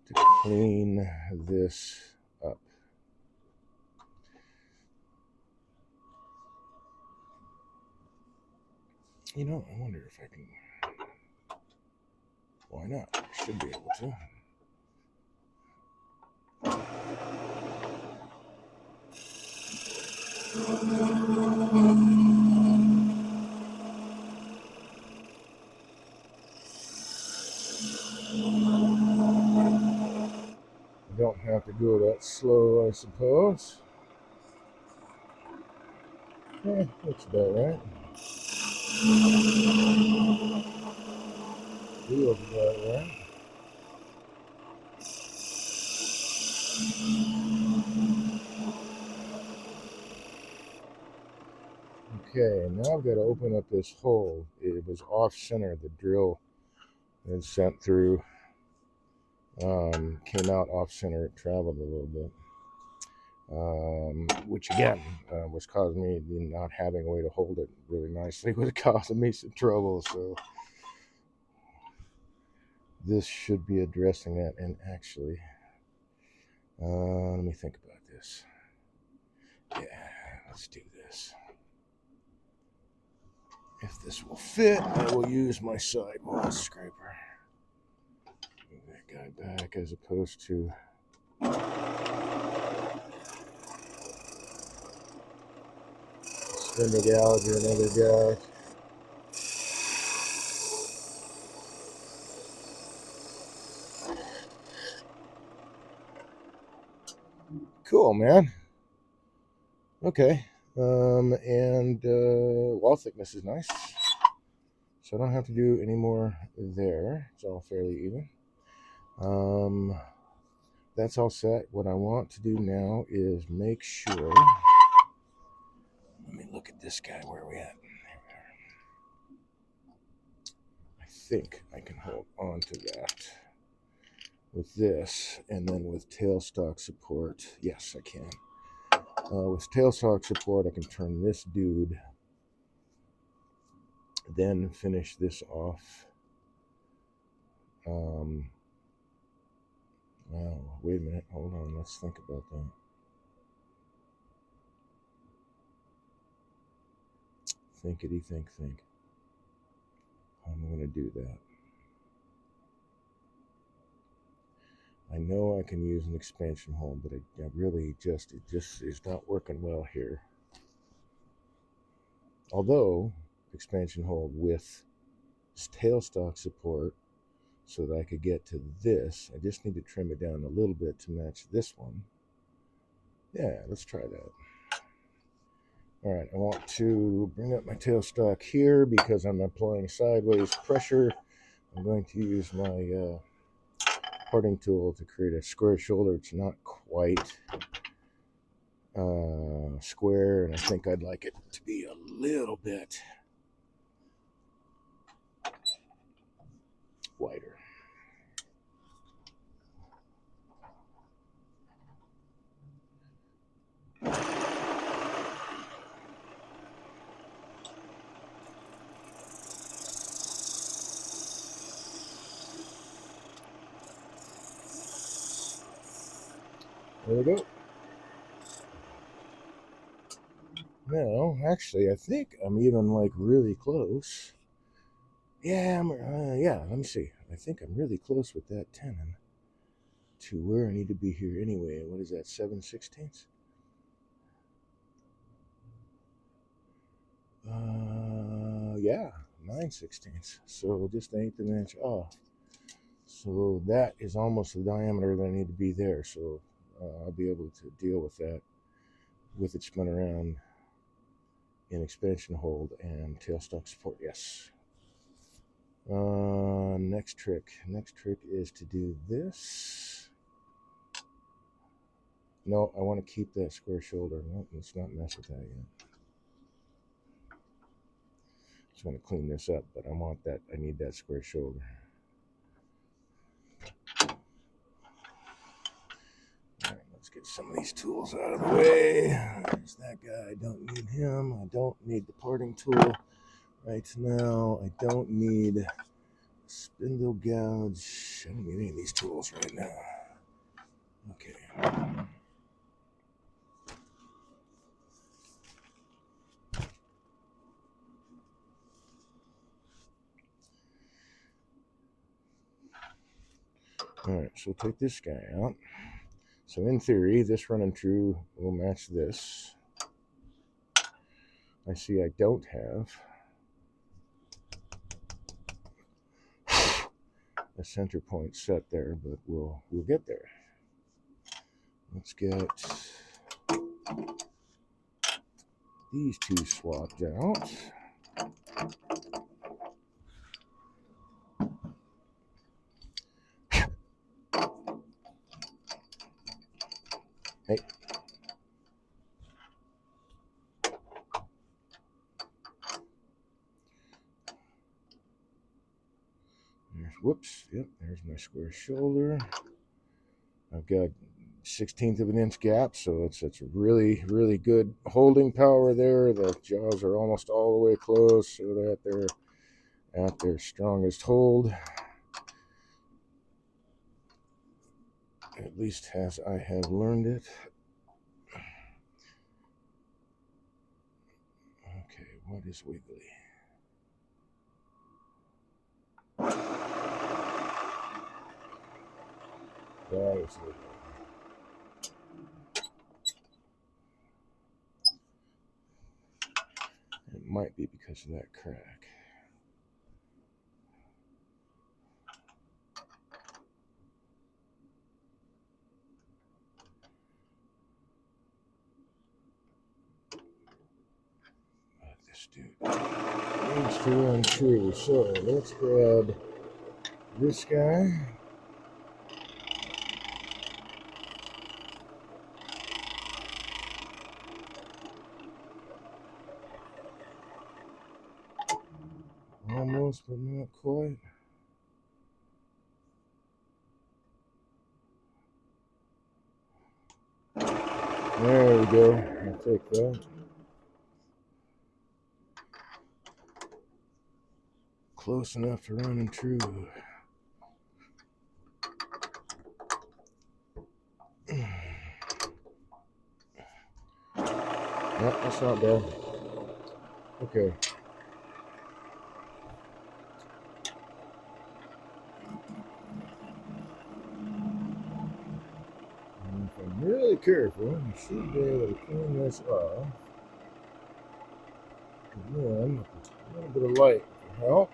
to clean this up. You know, I wonder if I can. Why not? I should be able to. I don't have to go that slow, I suppose. Looks about right. Feels about right. Okay, now I've got to open up this hole. It was off center. The drill had sent through, came out off center. It traveled a little bit, which again was causing me, not having a way to hold it really nicely, was causing me some trouble. So this should be addressing that. And actually, let me think about this. Yeah, let's do this. If this will fit, I will use my sidewall scraper. Move that guy back as opposed to spin the Gallagher, another guy. Cool, man. Okay. And wall thickness is nice. So I don't have to do any more there. It's all fairly even. That's all set. What I want to do now is make sure. Let me look at this guy. Where are we at? I think I can hold on to that with this, and then with tailstock support. Yes, I can. With tailstock support, I can turn this dude, then finish this off. Wow, wait a minute. Hold on. Let's think about that. Thinkity think. How am I going to do that? I know I can use an expansion hole, but I really it just is not working well here. Although, expansion hole with tailstock support so that I could get to this. I just need to trim it down a little bit to match this one. Yeah, let's try that. All right, I want to bring up my tailstock here because I'm applying sideways pressure. I'm going to use my parting tool to create a square shoulder. It's not quite square, and I think I'd like it to be a little bit wider. There we go. No, actually, I think I'm even like really close. Yeah, yeah. Let me see. I think I'm really close with that tenon to where I need to be here anyway. What is that? 7/16? Yeah, 9/16. So just an eighth of an inch off. So that is almost the diameter that I need to be there. So I'll be able to deal with that with it spun around in expansion hold and tailstock support. Yes. Next trick. Next trick is to do this. No, I want to keep that square shoulder. No, let's not mess with that yet. Just want to clean this up, but I want that. I need that square shoulder. All right, let's get some of these tools out of the way. There's that guy. I don't need him. I don't need the parting tool right now. I don't need spindle gouge. I don't need any of these tools right now. Okay. All right, so we'll take this guy out. So in theory, this running true will match this. I see I don't have a center point set there, but we'll get there. Let's get these two swapped out. Hey. Whoops. Yep, there's my square shoulder. I've got 1/16 of an inch gap, so it's really, really good holding power there. The jaws are almost all the way closed so that they're at their strongest hold. At least as I have learned it. Okay, what is wiggly? That is wiggly. It might be because of that crack. this dude needs to run true. So let's grab this guy. Almost, but not quite. There we go. I'll take that. Close enough to running true. Yeah, that's not bad. Okay. And if I'm really careful, I should be able to clean this off. And then, a little bit of light will help.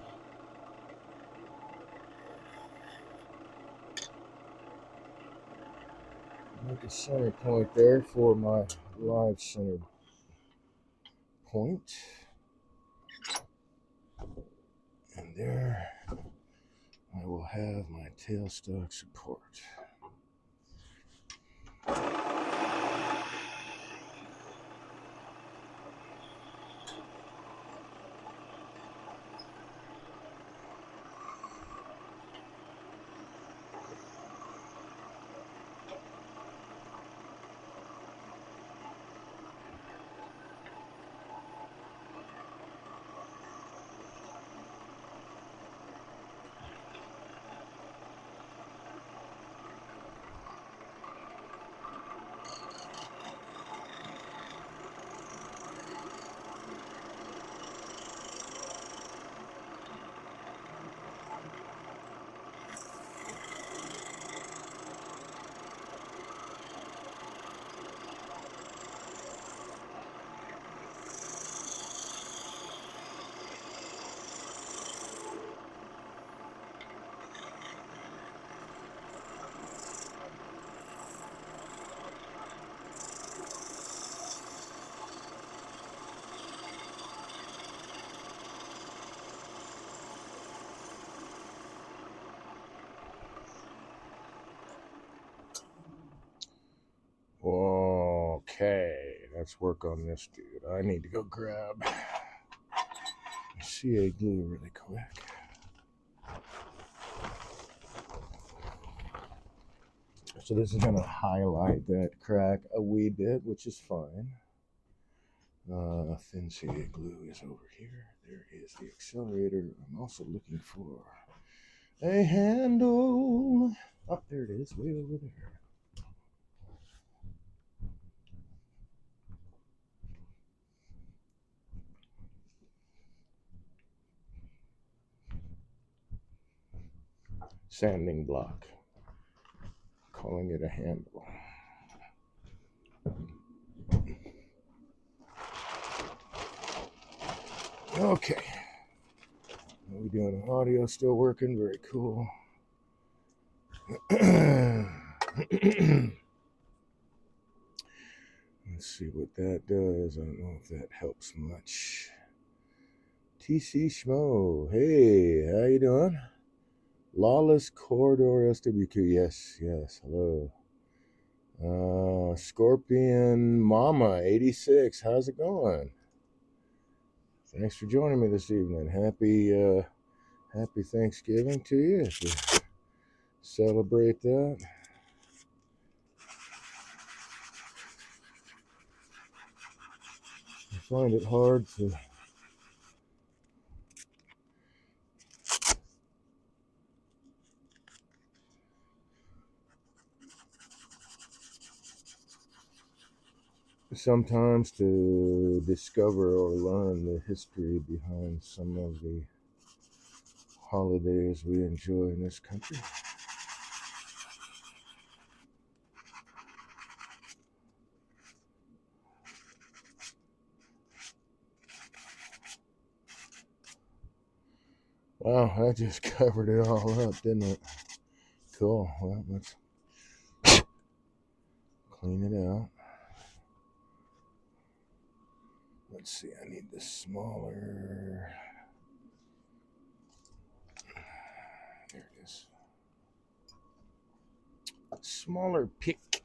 Make a center point there for my live center point. And there I will have my tailstock support. Okay, let's work on this dude. I need to go grab CA glue really quick. So this is going to highlight that crack a wee bit, which is fine. Thin CA glue is over here. There is the accelerator. I'm also looking for a handle. Oh, there it is, way over there. Sanding block. Calling it a handle. Okay. How are we doing? Audio still working? Very cool. Let's see what that does. I don't know if that helps much. TC Schmo. Hey, how you doing? Lawless Corridor SWQ. Yes, hello. Scorpion Mama 86. How's it going? Thanks for joining me this evening. Happy Thanksgiving to you if you celebrate that. I find it hard to sometimes to discover or learn the history behind some of the holidays we enjoy in this country. Wow, that just covered it all up, didn't it? Cool. Well, let's clean it out. Let's see, I need the smaller. There it is. Smaller pick.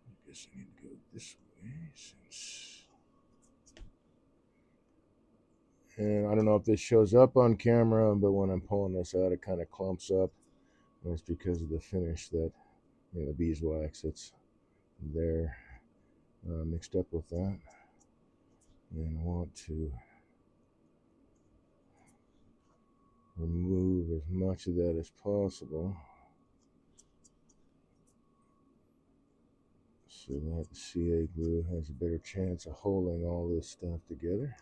I guess I need to go this way since. And I don't know if this shows up on camera, but when I'm pulling this out, it kind of clumps up. And it's because of the finish that, the beeswax that's there mixed up with that. And I want to remove as much of that as possible so that the CA glue has a better chance of holding all this stuff together.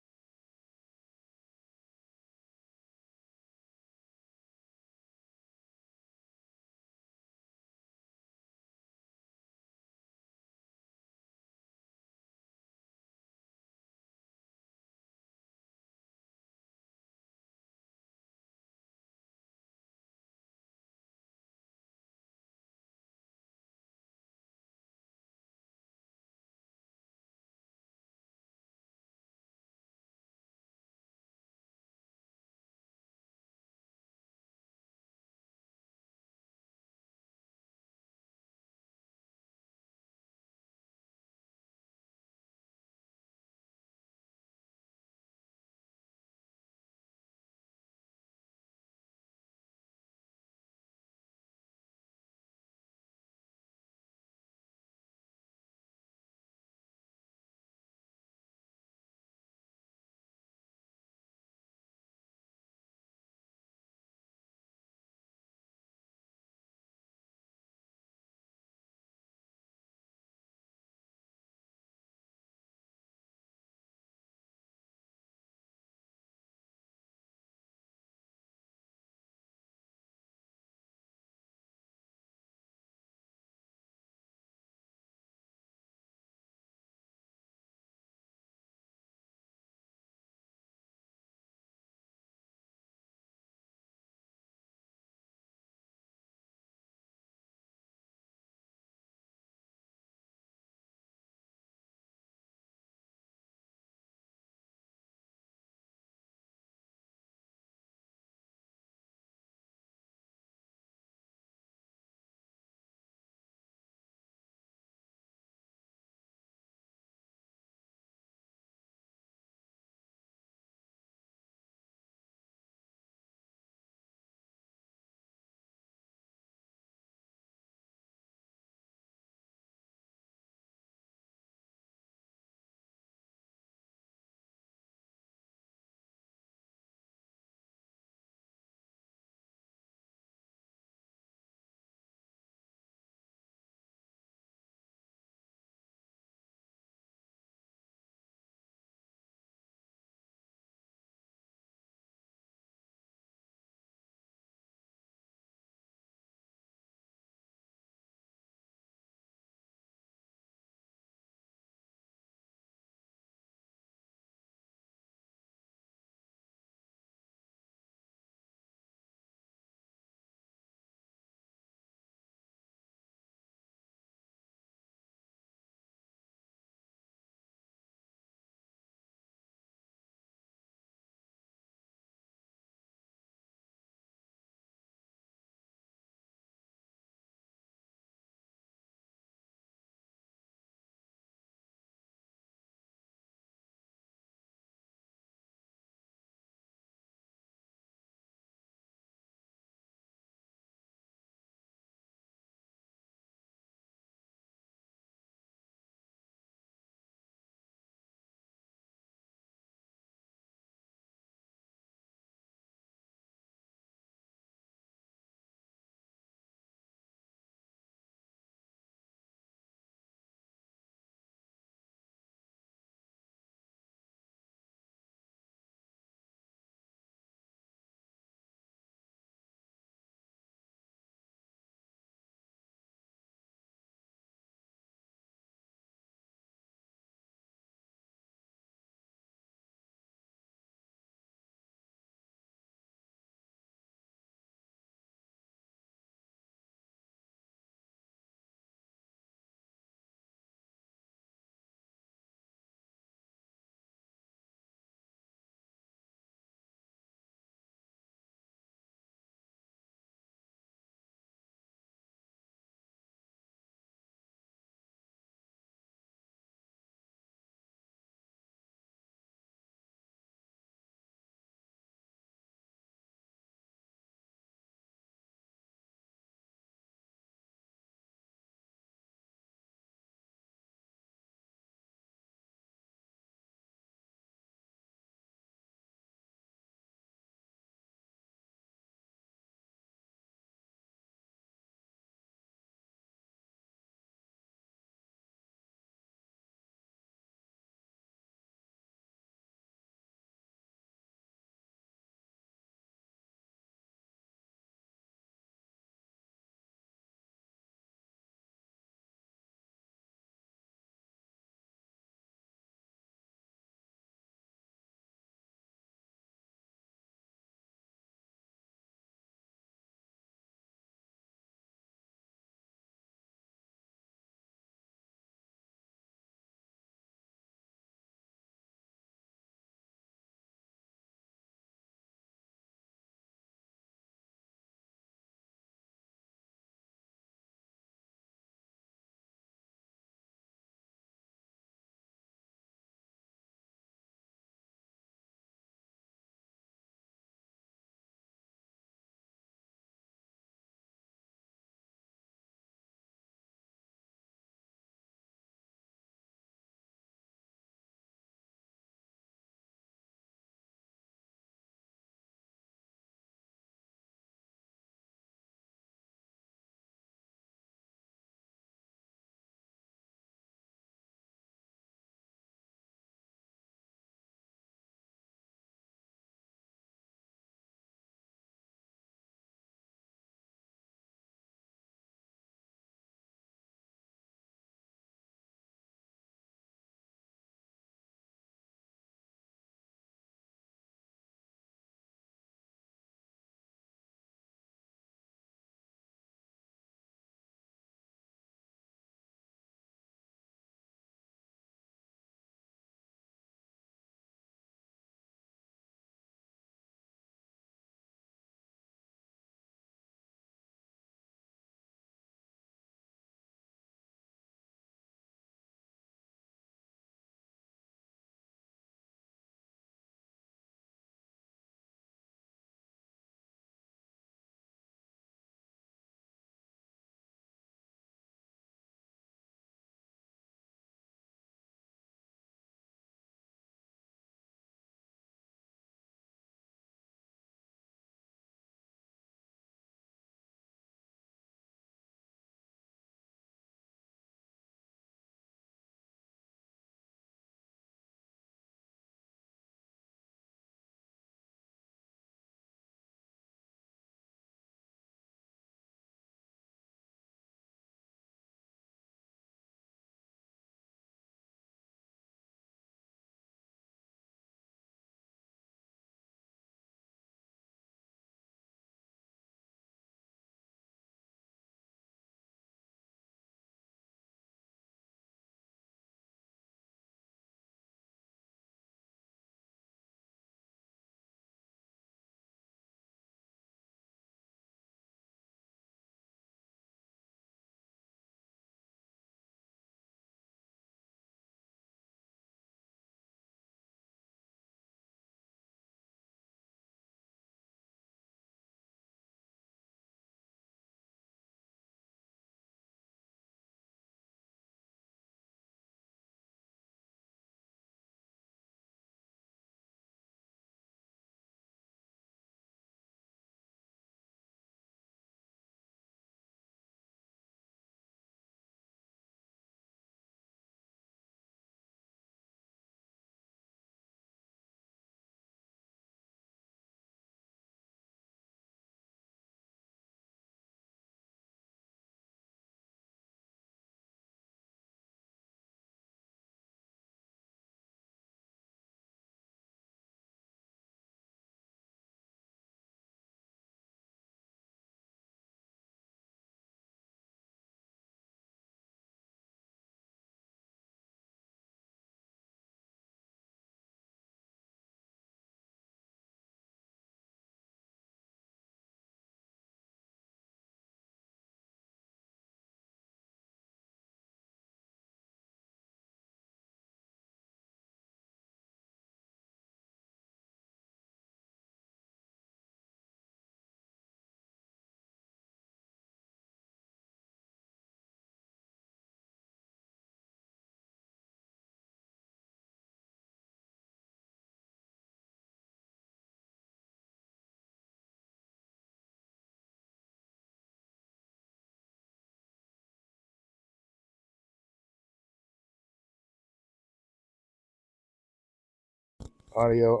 Audio.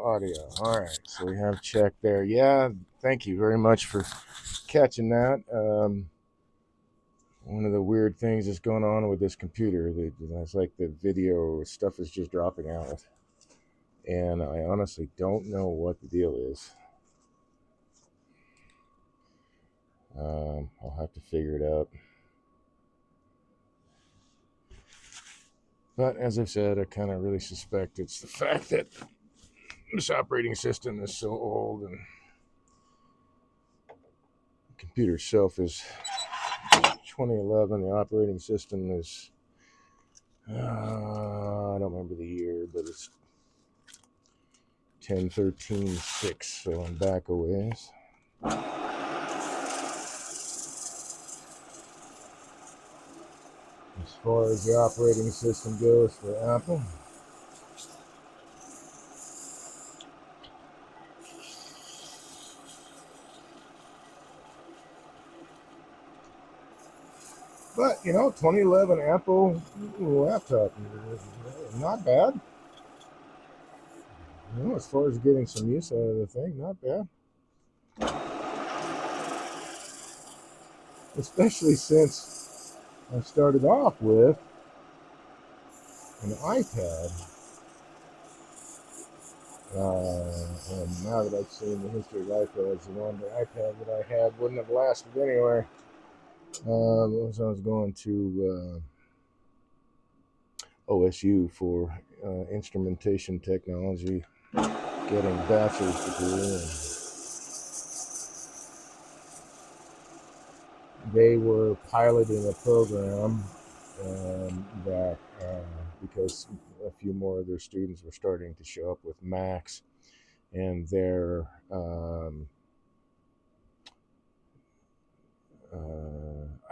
All right, so we have check there. Yeah, thank you very much for catching that. One of the weird things that's going on with this computer, it's like the video stuff is just dropping out. And I honestly don't know what the deal is. I'll have to figure it out. But as I said, I kind of really suspect it's the fact that this operating system is so old, and the computer itself is 2011. The operating system is, I don't remember the year, but it's 10.13.6, so I'm back a ways. As far as the operating system goes for Apple, but 2011 Apple laptop, not bad. As far as getting some use out of the thing, not bad. Especially since I started off with an iPad. And now that I've seen the history of iPads, the iPad that I had wouldn't have lasted anyway. So I was going to OSU for instrumentation technology, getting a bachelor's degree. And they were piloting a program that, because a few more of their students were starting to show up with Macs, and their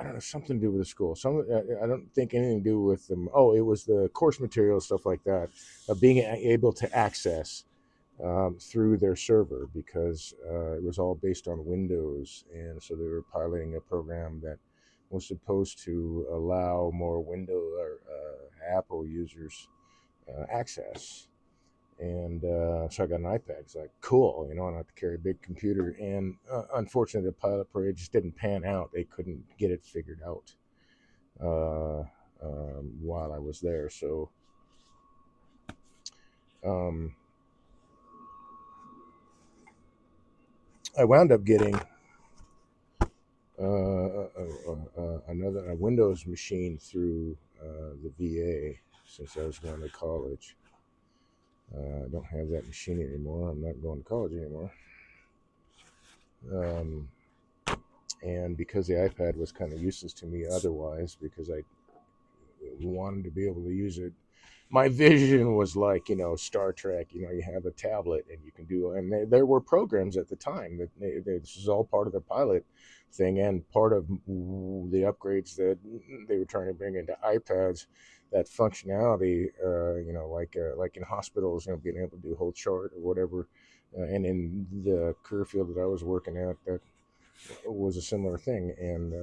I don't know, something to do with the school. I don't think anything to do with them. Oh, it was the course material, stuff like that, being able to access through their server, because it was all based on Windows, and so they were piloting a program that was supposed to allow more Windows or Apple users access. And so I got an iPad. It's like, cool, I don't have to carry a big computer. And unfortunately, the pilot program just didn't pan out. They couldn't get it figured out while I was there. So I wound up getting a Windows machine through the VA since I was going to college. I don't have that machine anymore. I'm not going to college anymore. And because the iPad was kind of useless to me otherwise, because I wanted to be able to use it, my vision was like, Star Trek. You have a tablet and you can do, and there were programs at the time that this was all part of the pilot thing and part of the upgrades that they were trying to bring into iPads. That functionality, like in hospitals, being able to do whole chart or whatever, and in the career field that I was working at, that was a similar thing, and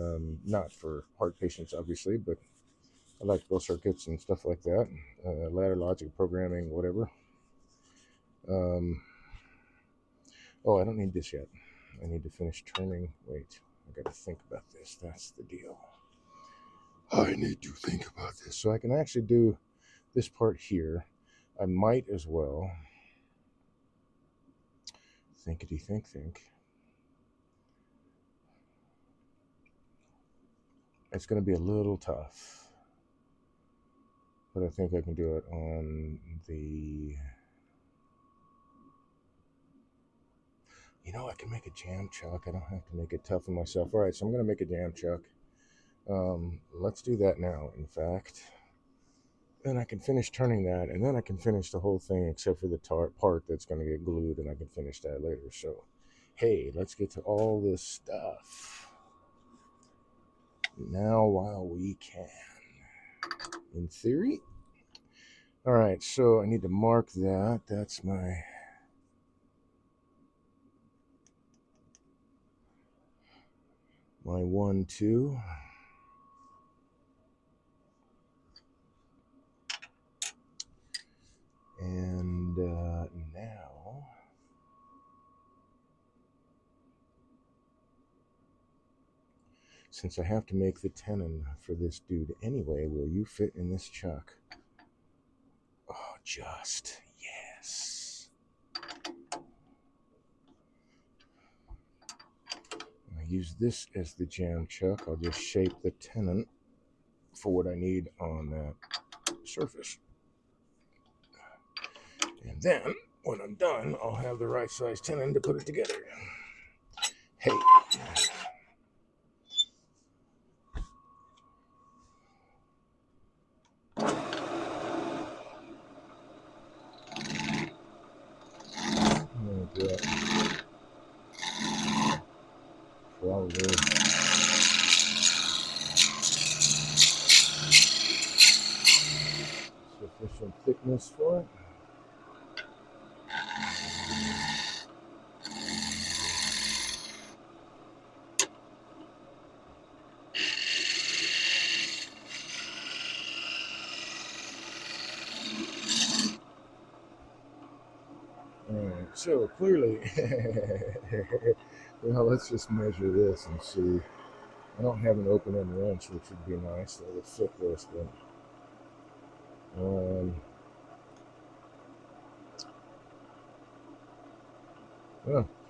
not for heart patients, obviously, but electrical circuits and stuff like that, ladder logic programming, whatever. Oh, I don't need this yet. I need to finish turning. Wait, I got to think about this. That's the deal. I need to think about this. So I can actually do this part here. I might as well think. It's going to be a little tough, but I think I can do it on the... I can make a jam chuck. I don't have to make it tough on myself. All right, so I'm going to make a jam chuck. Let's do that now, in fact. Then I can finish turning that, and then I can finish the whole thing except for the part that's going to get glued, and I can finish that later. So, hey, let's get to all this stuff now while we can, in theory. All right, so I need to mark that. That's my... my 1, 2. And now Since I have to make the tenon for this dude anyway, will you fit in this chuck? Oh, just. Yes. I use this as the jam chuck. I'll just shape the tenon for what I need on that surface. And then, when I'm done, I'll have the right size tenon to put it together. Hey. Probably sufficient thickness for it. Alright, so clearly, well, let's just measure this and see. I don't have an open-end wrench, which would be nice. That would fit this, but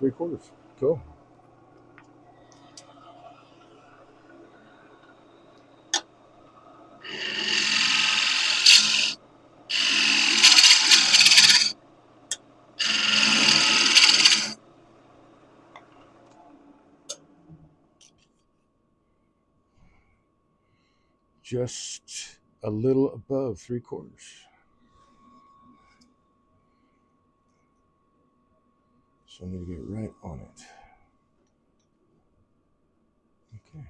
3/4. Cool. Just a little above 3/4. So I need to get right on it. Okay.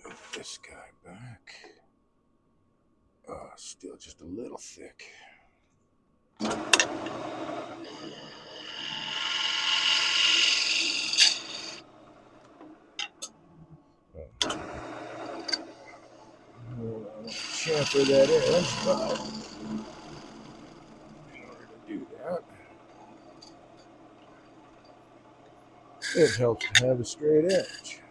Move this guy back. Still just a little thick. Chamfer that edge, but in order to do that, it helps to have a straight edge.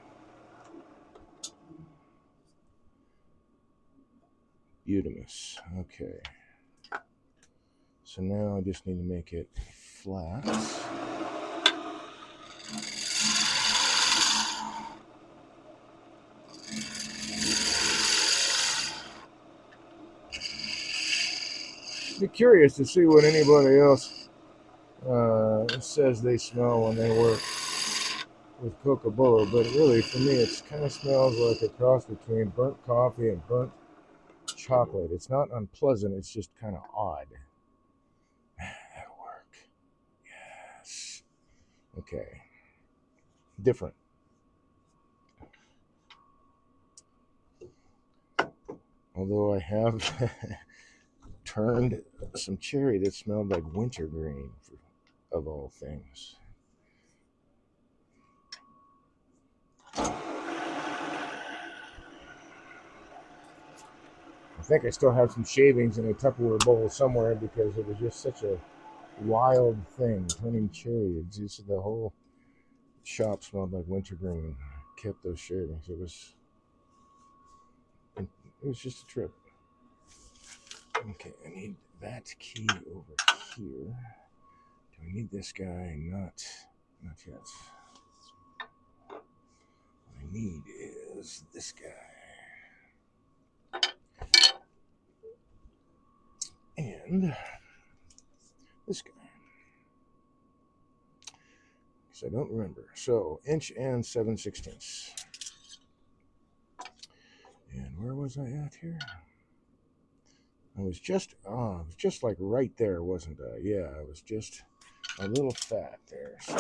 Beautimous. Okay. So now I just need to make it flat. Be curious to see what anybody else says they smell when they work with Coca-Cola, but really for me it kind of smells like a cross between burnt coffee and burnt chocolate. It's not unpleasant, it's just kind of odd. That'll work. Yes. Okay. Different. Although I have turned some cherry that smelled like wintergreen, of all things. I think I still have some shavings in a Tupperware bowl somewhere because it was just such a wild thing, turning cherry. It's just the whole shop smelled like wintergreen. I kept those shavings. It was just a trip. Okay, I need that key over here. Do I need this guy? Not yet. What I need is this guy. And this guy. Because I don't remember. So, inch and 7/16. And where was I at here? I was just like right there, wasn't I? Yeah, I was just a little fat there. So.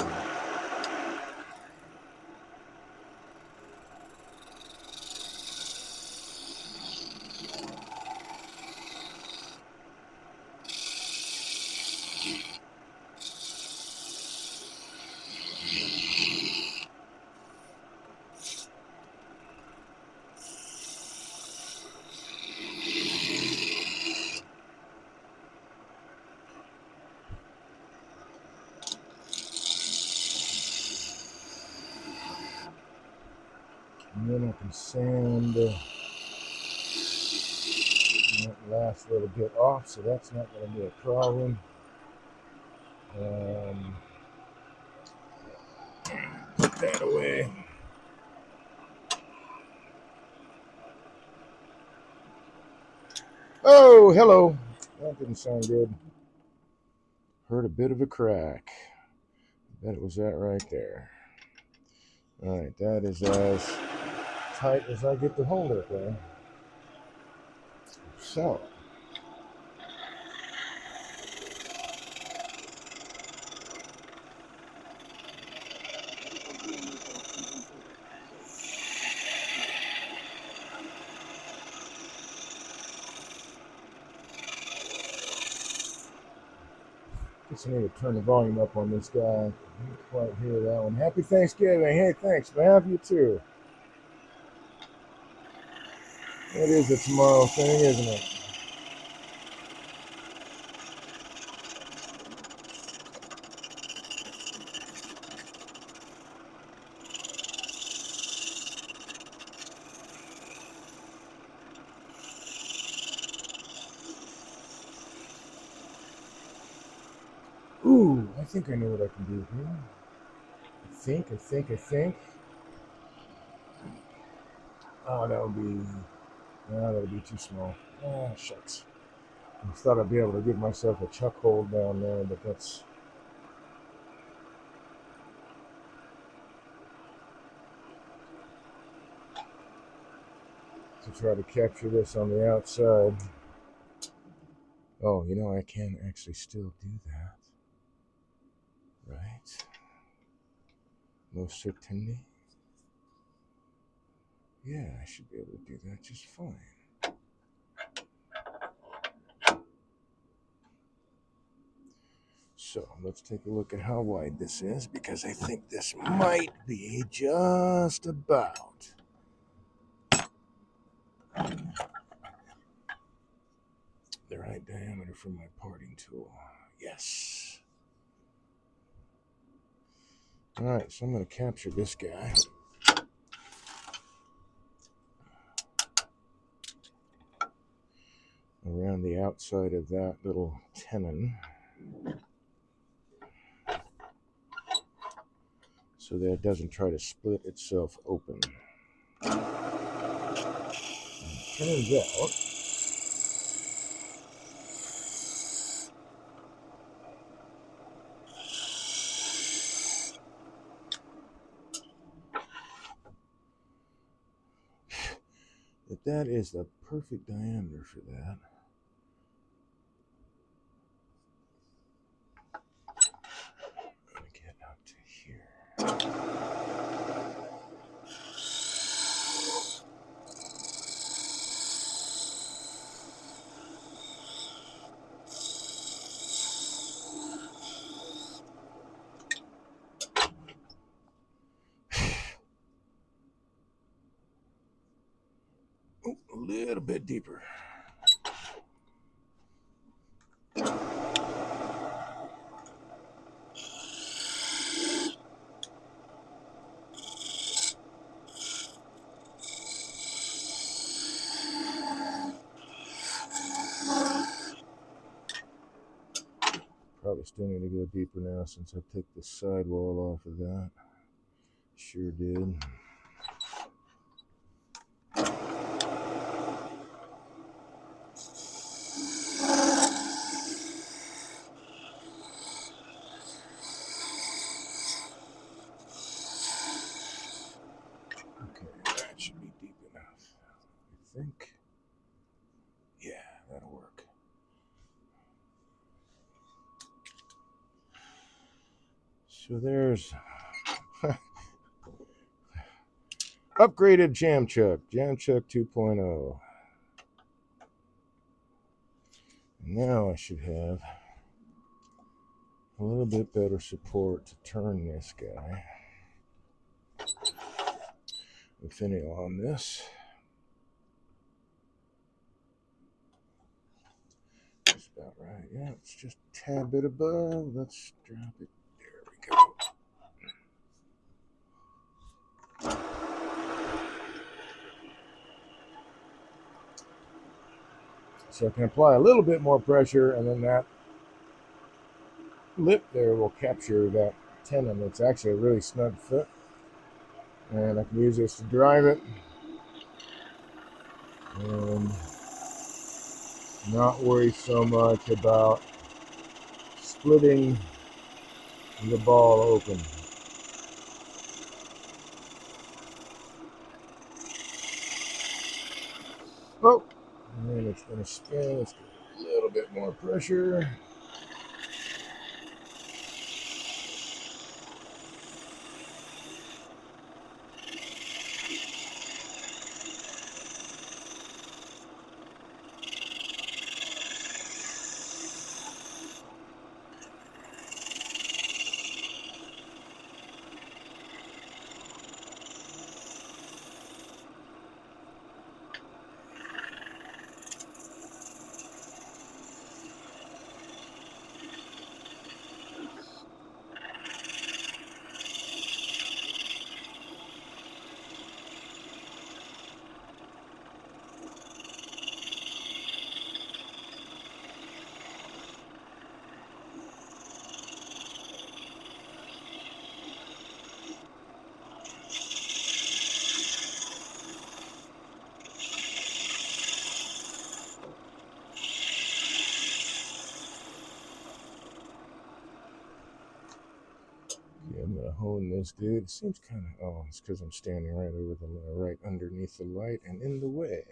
then I can sand that last little bit off, so that's not going to be a problem. Put that away. Oh, hello. That didn't sound good. Heard a bit of a crack. Bet it was that right there. All right, that is as tight as I get to hold it there. So, guess I need to turn the volume up on this guy. I didn't quite hear that one. Happy Thanksgiving. Hey, thanks, man. You too. It is a tomorrow thing, isn't it? Ooh, I think I know what I can do here. I think. Oh, that'll be too small. Ah, shucks. I thought I'd be able to give myself a chuck hold down there, but that's to try to capture this on the outside. Oh, I can actually still do that. Right? Most certainly. Yeah, I should be able to do that just fine. So let's take a look at how wide this is, because I think this might be just about the right diameter for my parting tool. Yes. All right, so I'm going to capture this guy. Around the outside of that little tenon, so that it doesn't try to split itself open. Turns out that is the perfect diameter for that. I'm going to get out to here. Oh, a little bit deeper. Probably still need to go deeper now since I took the sidewall off of that. Sure did. Okay, that should be deep enough, I think. Yeah, that'll work. So there's upgraded Jam Chuck 2.0. Now I should have a little bit better support to turn this guy. The finial on this. That's about right. Yeah, it's just a tad bit above. Let's drop it. There we go. So I can apply a little bit more pressure, and then that lip there will capture that tenon. It's actually a really snug fit, and I can use this to drive it and not worry so much about splitting the ball open. Oh, and it's going to spin. Let's get a little bit more pressure. Okay, I'm going to hone this, dude. It seems kind of, oh, it's because I'm standing right over right underneath the light and in the way.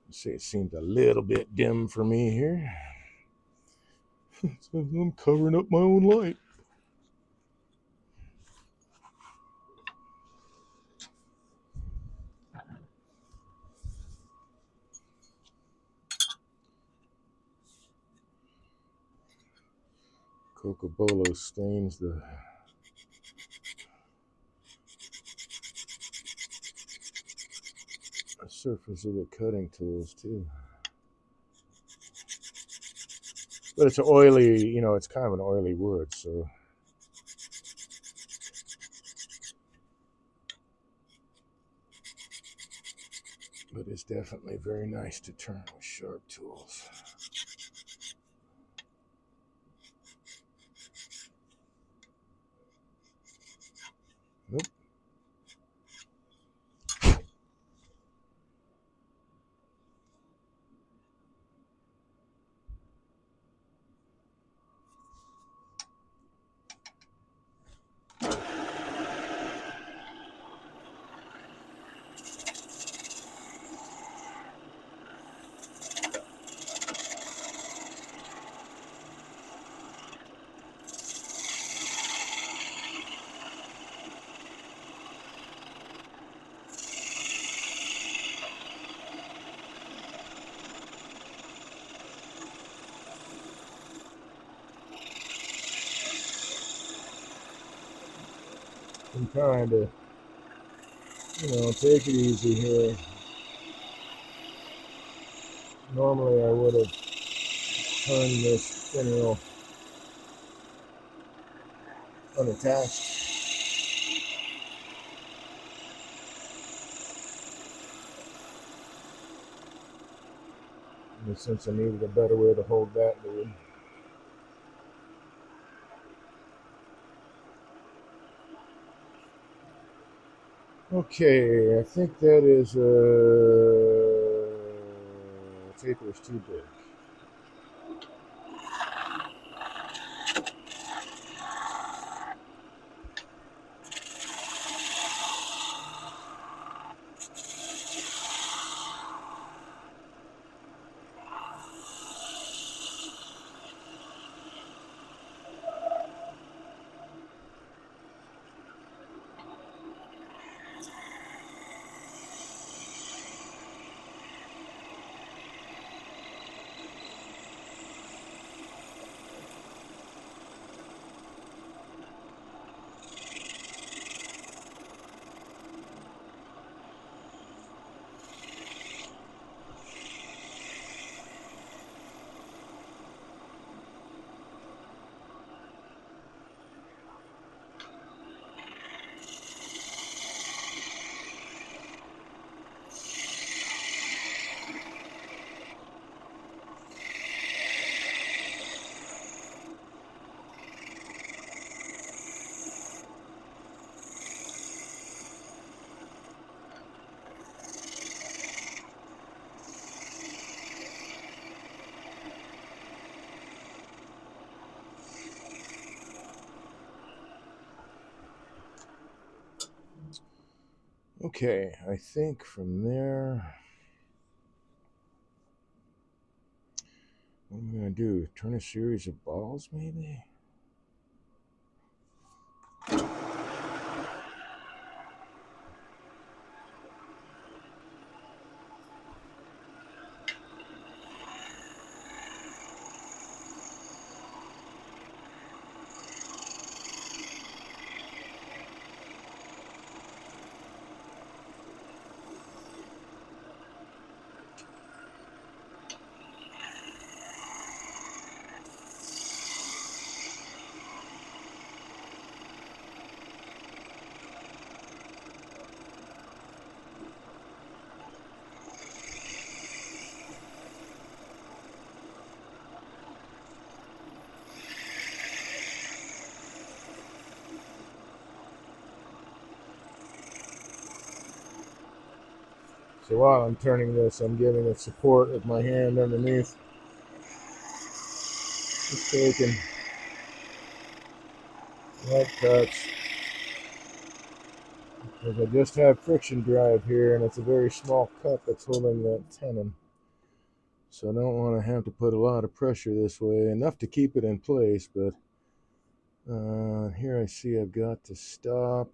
Let's see, it seems a little bit dim for me here. I'm covering up my own light. Coca-Cola stains the surface of the cutting tools too. But it's an oily, it's kind of an oily wood, so. But it's definitely very nice to turn with sharp tools. Oop. I'm trying to, take it easy here. Normally I would have turned this finial unattached. And since I needed a better way to hold that dude. Okay, I think that is taper is too big. Okay, I think from there, what am I going to do? Turn a series of balls, maybe? So while I'm turning this, I'm giving it support with my hand underneath. Just taking light cuts. Because I just have friction drive here, and it's a very small cut that's holding that tenon. So I don't want to have to put a lot of pressure this way, enough to keep it in place, but here I see I've got to stop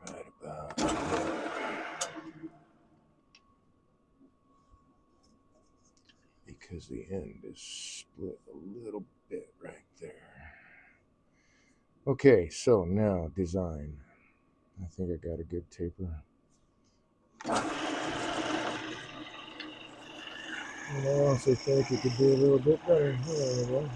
right about there. Because the end is split a little bit right there. Okay, so now design. I think I got a good taper. And I also think it could be a little bit better. There we go.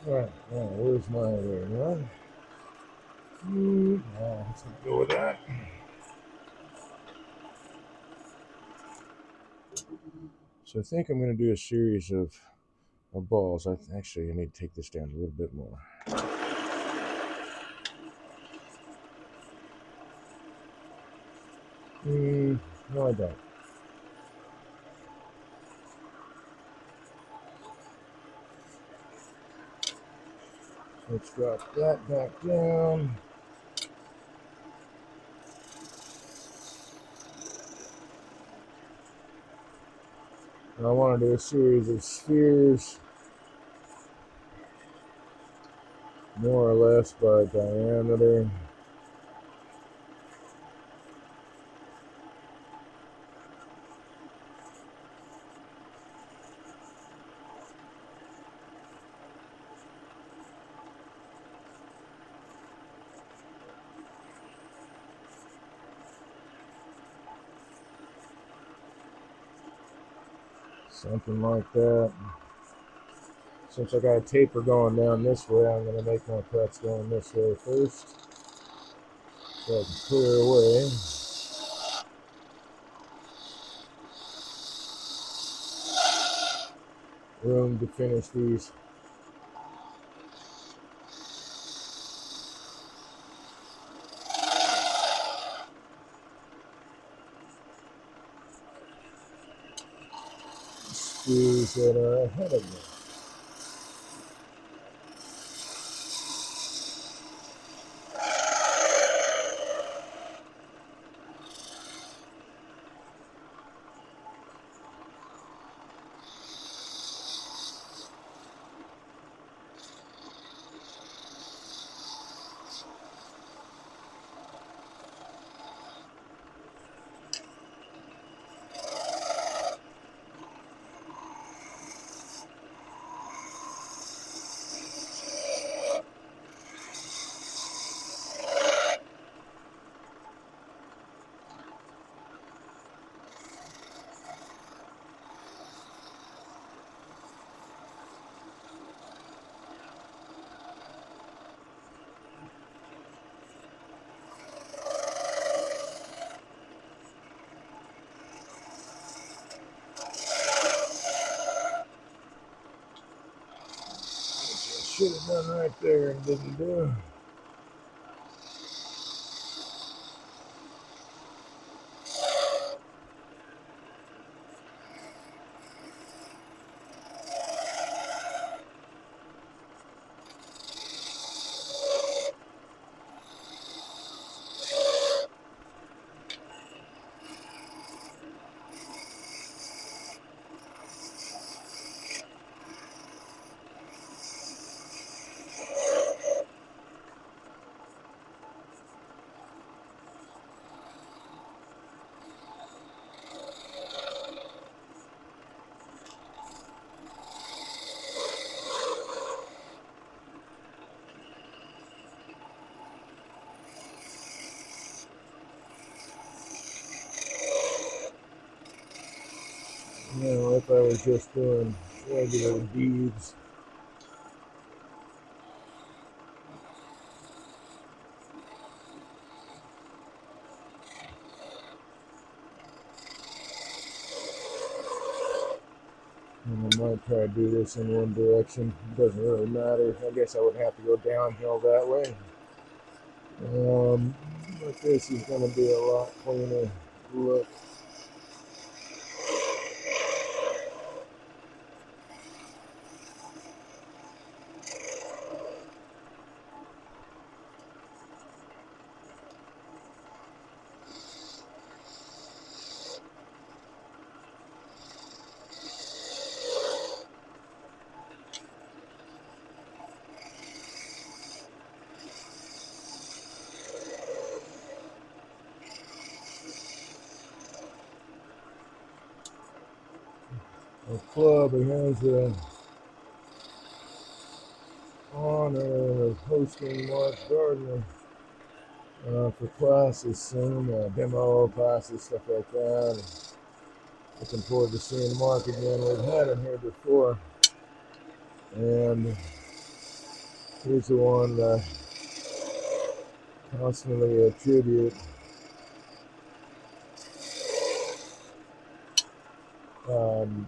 Alright, now where's my other one? Let's go with that. So I think I'm going to do a series of balls. Actually, I need to take this down a little bit more. No, I don't. Let's drop that back down. I want to do a series of spheres, more or less by diameter. Something like that. Since I got a taper going down this way, I'm going to make my cuts going this way first, so I can clear away. Room to finish these. Screws that are ahead of me. should have done right there and didn't do. If I was just doing regular beads. And I might try to do this in one direction. It doesn't really matter. I guess I would have to go downhill that way. But this is going to be a lot cleaner look. A club, he has the honor of hosting Mark Gardner for classes soon, demo classes, stuff like that. And looking forward to seeing Mark again. We've had him here before, and he's the one that constantly attribute um,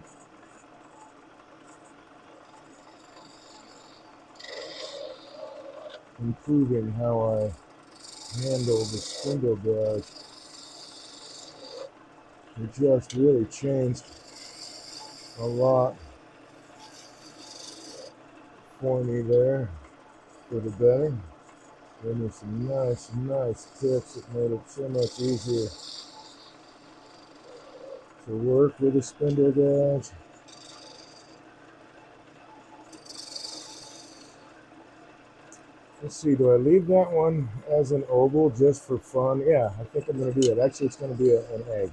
improving how I handle the spindle gouge. It just really changed a lot for me there for the better. Gave me some nice tips that made it so much easier to work with the spindle gouge. Let's see, do I leave that one as an oval just for fun? Yeah, I think I'm going to do that. Actually, it's going to be an egg.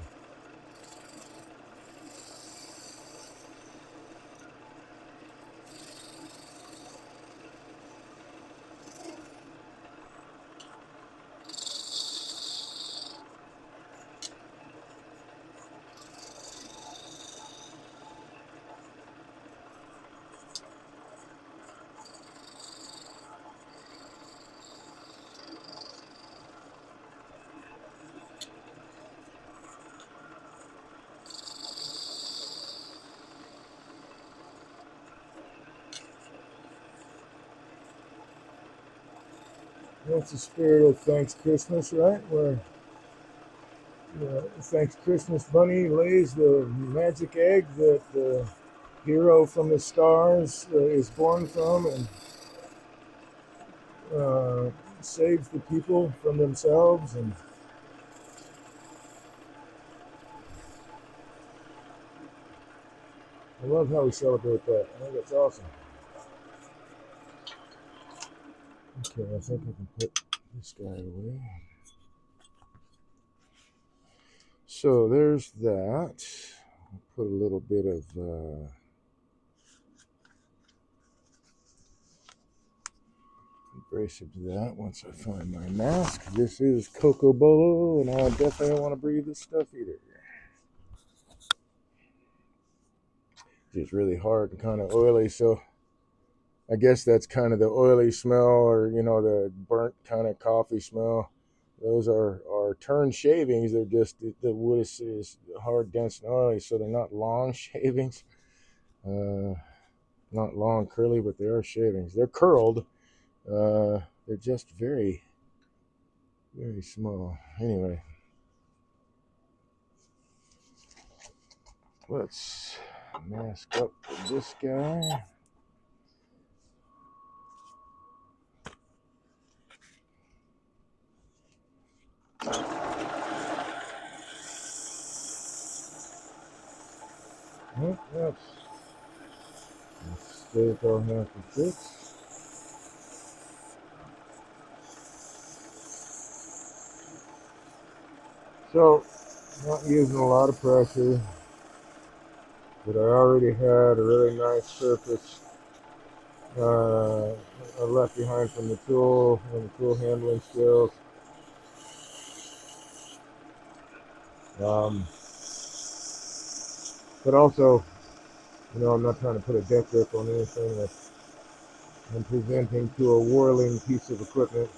That's the spirit of Thanks Christmas, right? Where Thanks Christmas Bunny lays the magic egg that the hero from the stars is born from and uh, saves the people from themselves. And I love how we celebrate that. I think that's awesome. Okay, I think I can put this guy away. So there's that. I'll put a little bit of abrasive to that once I find my mask. This is Coco Bolo, and I definitely don't want to breathe this stuff either. It's really hard and kind of oily, so I guess that's kind of the oily smell, or the burnt kind of coffee smell. Those are turned shavings. They're just the wood is hard, dense, and oily, so they're not long shavings. Not long, curly, but they are shavings. They're curled. They're just very, very small. Anyway, let's mask up this guy. Yep, that's mistake I'll have to fix. So, not using a lot of pressure, but I already had a really nice surface I left behind from the tool and the tool handling skills. Um, but also, I'm not trying to put a death grip on anything that I'm presenting to a whirling piece of equipment.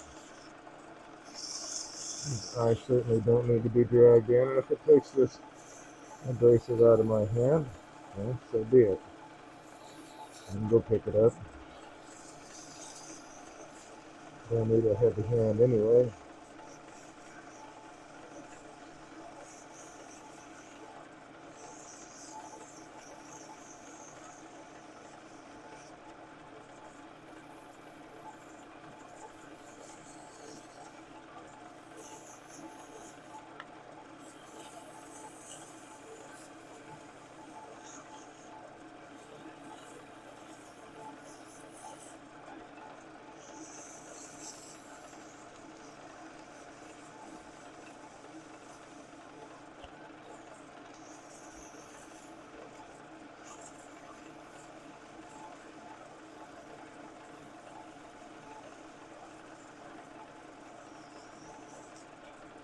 I certainly don't need to be dragged in, and if it takes this abrasive out of my hand, well, so be it. I can go pick it up. Don't need a heavy hand anyway.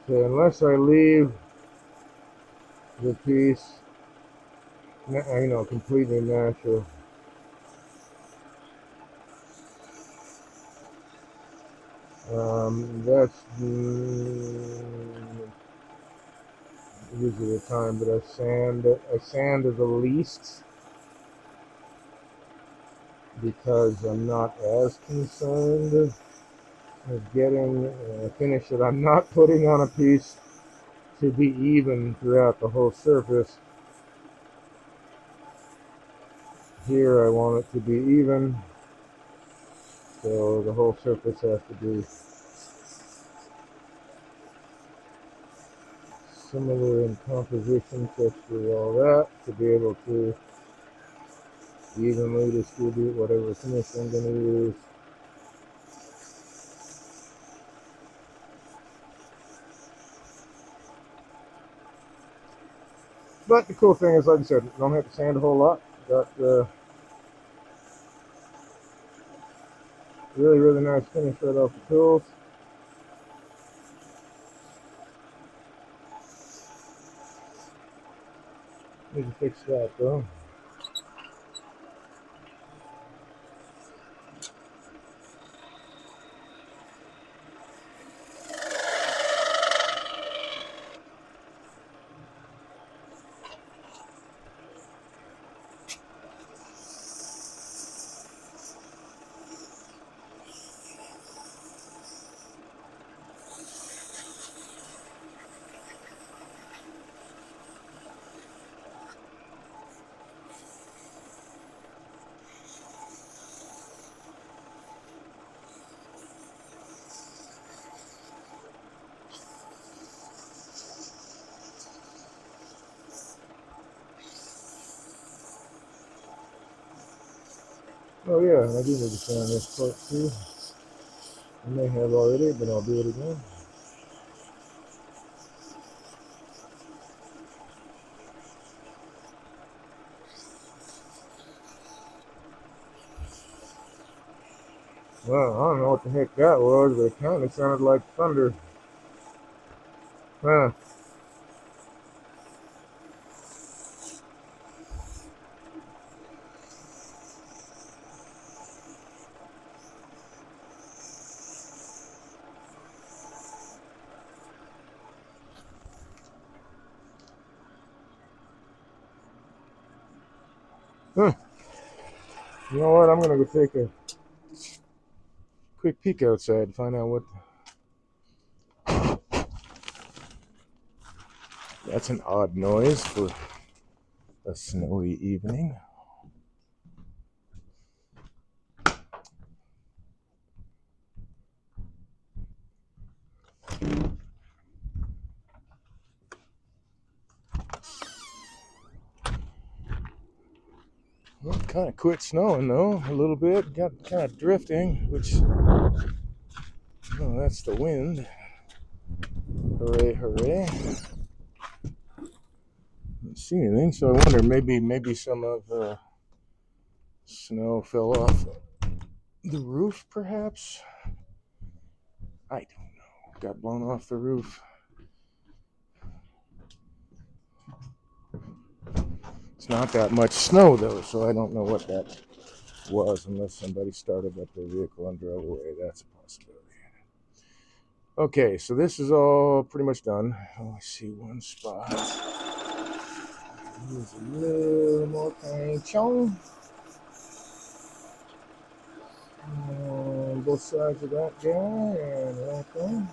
So unless I leave the piece, completely natural, that's usually the time that I sand the least because I'm not as concerned with getting a finish that I'm not putting on a piece to be even throughout the whole surface. Here I want it to be even, so the whole surface has to be similar in composition, texture, all that, to be able to evenly distribute whatever finish I'm going to use. But the cool thing is, like I said, you don't have to sand a whole lot. Got really, really nice finish right off the tools. Need to fix that though. Oh yeah, I do need to sand this part too. I may have already, but I'll do it again. Well, I don't know what the heck that was, but it kind of sounded like thunder. Huh. Huh. You know what? I'm gonna go take a quick peek outside, find out what. That's an odd noise for a snowy evening. Well, it kind of quit snowing though, a little bit. Got kind of drifting, which, oh, that's the wind. Hooray, hooray. Don't see anything, so I wonder maybe some of the snow fell off the roof, perhaps. I don't know. Got blown off the roof. It's not that much snow though, so I don't know what that was unless somebody started up their vehicle and drove away. That's a possibility. Okay, so this is all pretty much done. Oh, I see one spot. Use a little more paint. Chong. On both sides of that guy and right there.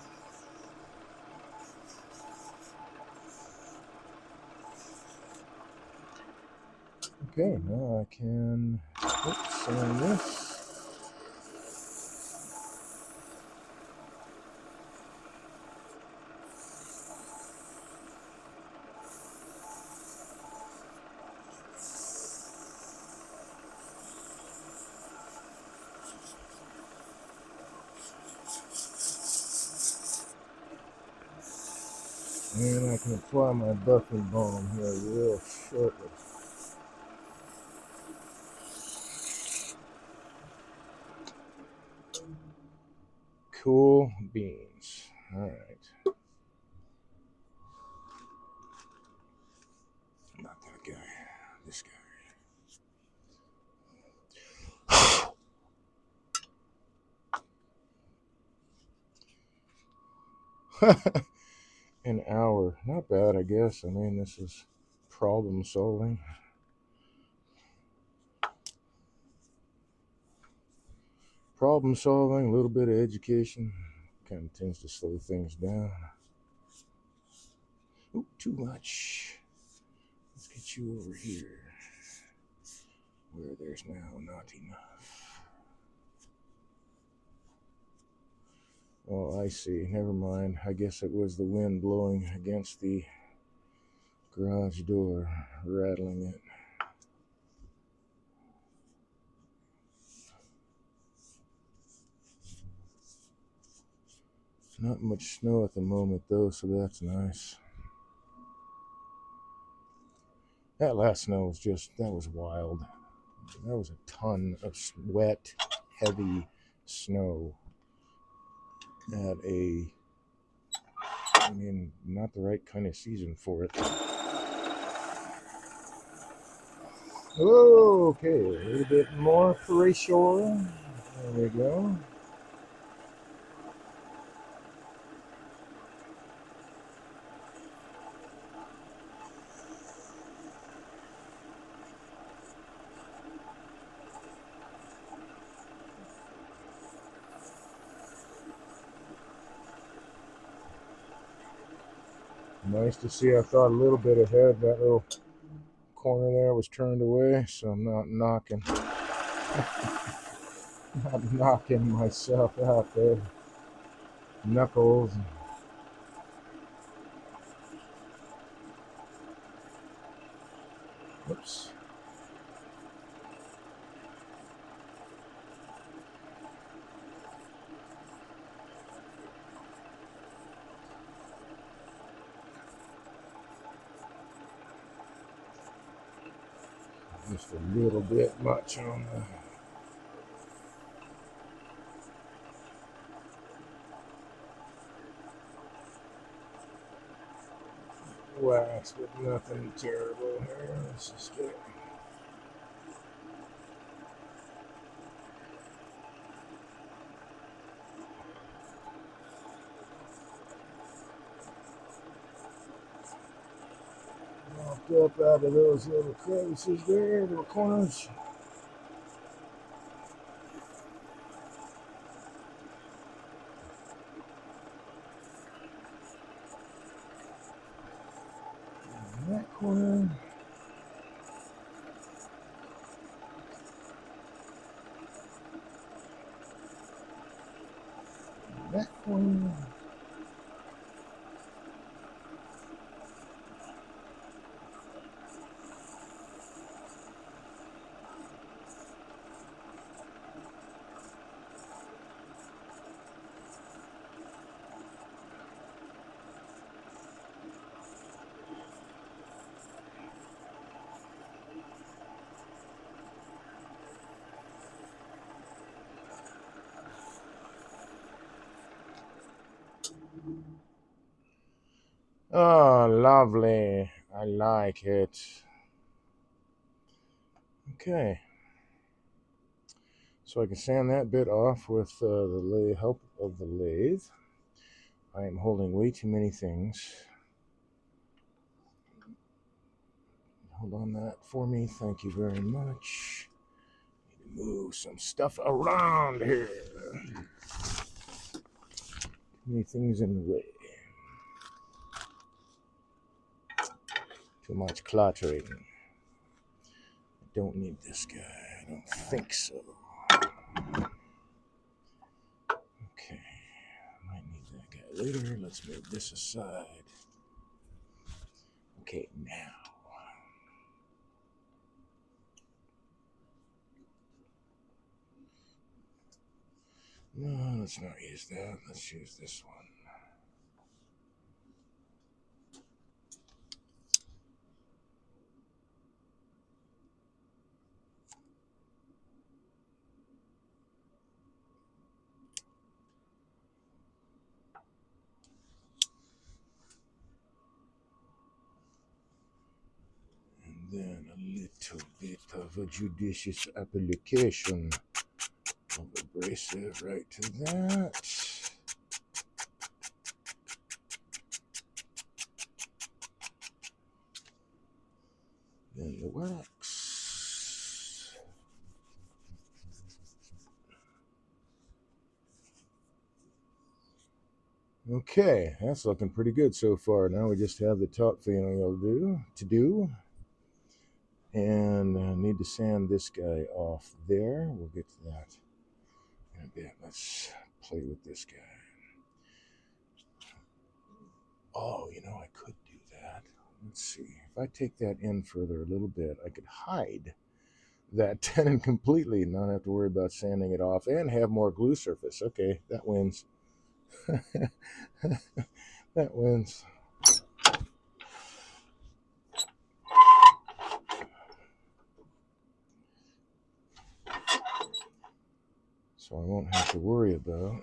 Okay, now I can sand this. And I can apply my buffing balm here real shortly. Cool beans. All right. Not that guy. This guy. An hour. Not bad, I guess. I mean, this is problem solving. Problem solving, a little bit of education. Kind of tends to slow things down. Ooh, too much. Let's get you over here where there's now not enough. Oh, I see. Never mind. I guess it was the wind blowing against the garage door, rattling it. Not much snow at the moment, though, so that's nice. That last snow was that was wild. That was a ton of wet, heavy snow at I mean, not the right kind of season for it. Okay, a little bit more pressure. There we go. Nice to see. I thought a little bit ahead. That little corner there was turned away, so I'm not knocking. Not knocking myself out there. Knuckles. Oops. Just a little bit much on the wax, but nothing terrible here. Let's just get it. Walked up out of those little crevices there, little corners. one. That one. Oh, lovely. I like it. Okay. So I can sand that bit off with the help of the lathe. I am holding way too many things. Hold on that for me. Thank you very much. Need to move some stuff around here. Too many things in the way. Too much cluttering. I don't need this guy. I don't think so. Okay. I might need that guy later. Let's move this aside. Okay, now. No, let's not use that. Let's use this one. And then a little bit of a judicious application of abrasive right to that. Then the wax. Okay, that's looking pretty good so far. Now we just have the top finishing to do. And I need to sand this guy off there. We'll get to that in a bit. Let's play with this guy. Oh, I could do that. Let's see. If I take that in further a little bit, I could hide that tenon completely and not have to worry about sanding it off and have more glue surface. Okay, that wins. That wins. So I won't have to worry about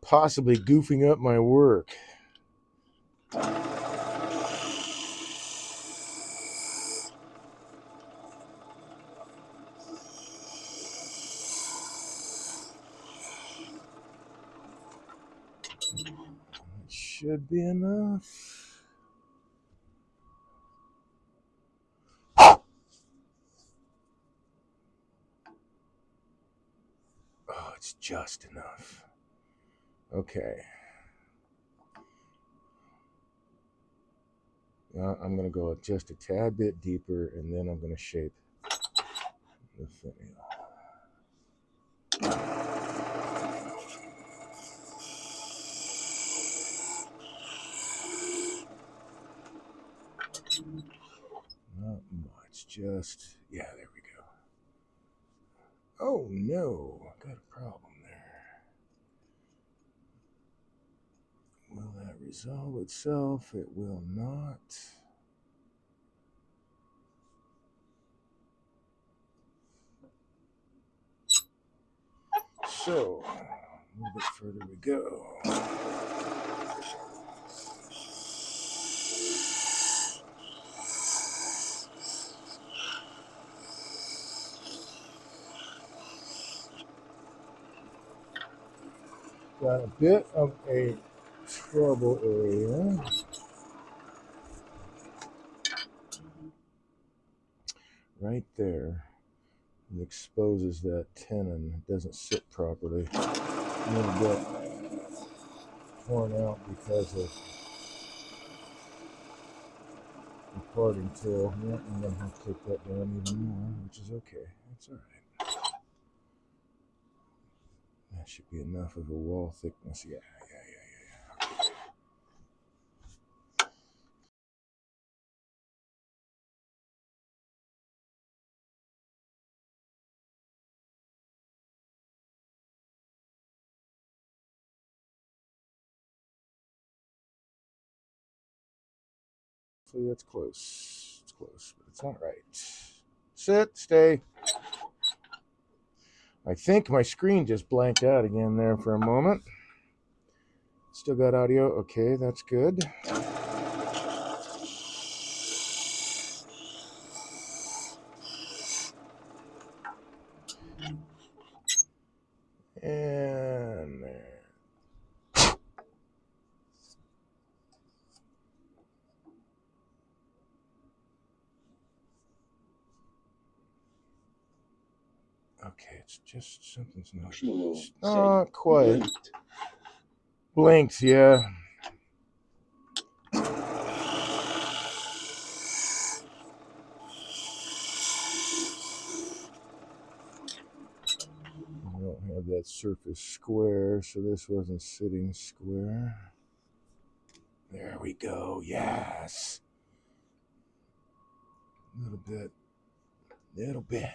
possibly goofing up my work. That should be enough. Oh, it's just enough. Okay. I'm going to go just a tad bit deeper, and then I'm going to shape the finial. Not much, just, yeah, there we go. Oh no, I got a problem there. Will that resolve itself? It will not. So, a little bit further we go. Got a bit of a trouble area. Right there. It exposes that tenon. It doesn't sit properly. A little bit torn out because of the parting tail. Yeah, I'm going to have to take that down even more, which is okay. That's all right. That should be enough of a wall thickness. Yeah. So that's close. It's close, but it's not right. Sit, stay. I think my screen just blanked out again there for a moment. Still got audio. Okay, that's good. And there. Okay, it's just something's not quite. Blinked, yeah. I don't have that surface square, so this wasn't sitting square. There we go. Yes. A little bit. Little bit.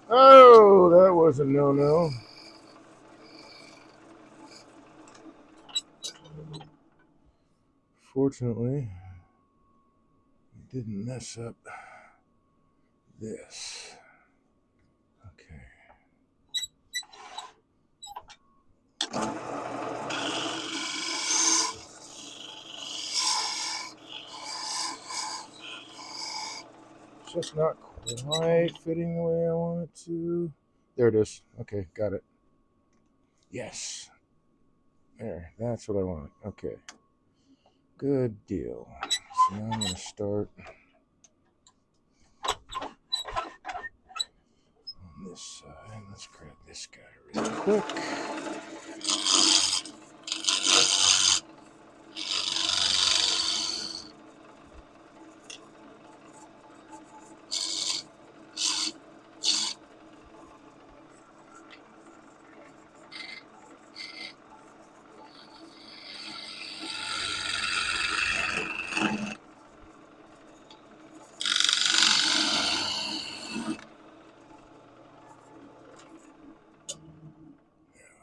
Oh, that was a no-no. Fortunately, it didn't mess up this. Okay. Just not quite fitting the way I want it to. There it is. Okay, got it. Yes. There, that's what I want. Okay. Good deal. So now I'm going to start on this side. Let's grab this guy really quick.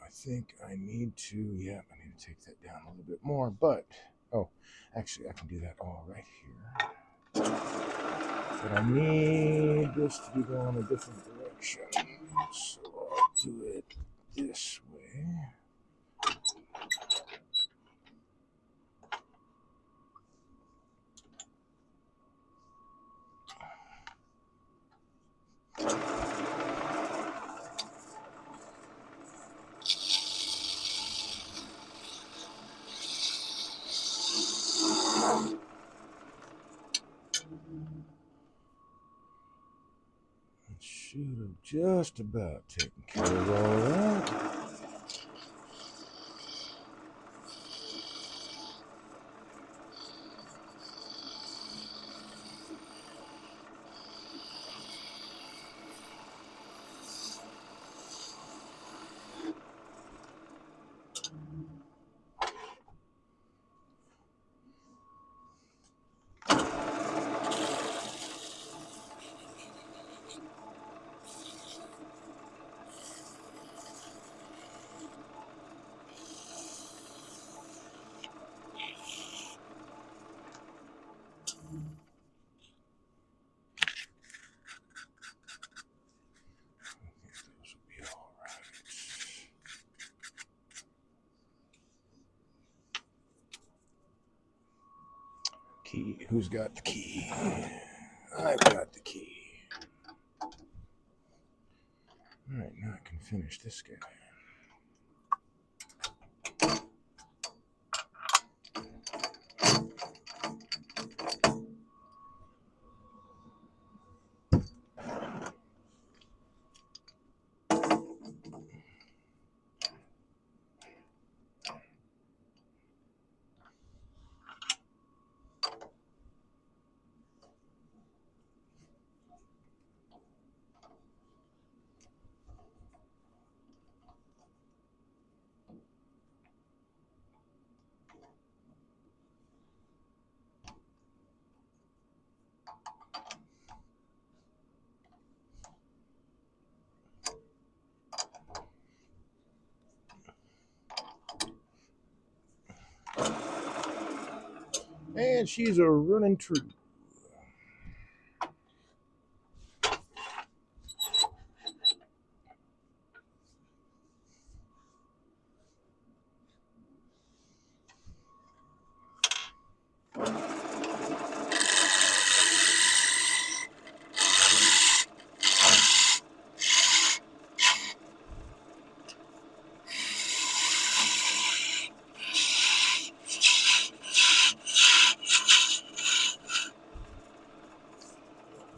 I think I need to, yeah, I need to take that down a little bit more, but, oh, actually, I can do that all right here. But I need this to be going a different direction, so I'll do it this way. Should have just about taken care of all that. Key. Who's got the key? I've got the key. All right, now I can finish this guy. And she's a running true.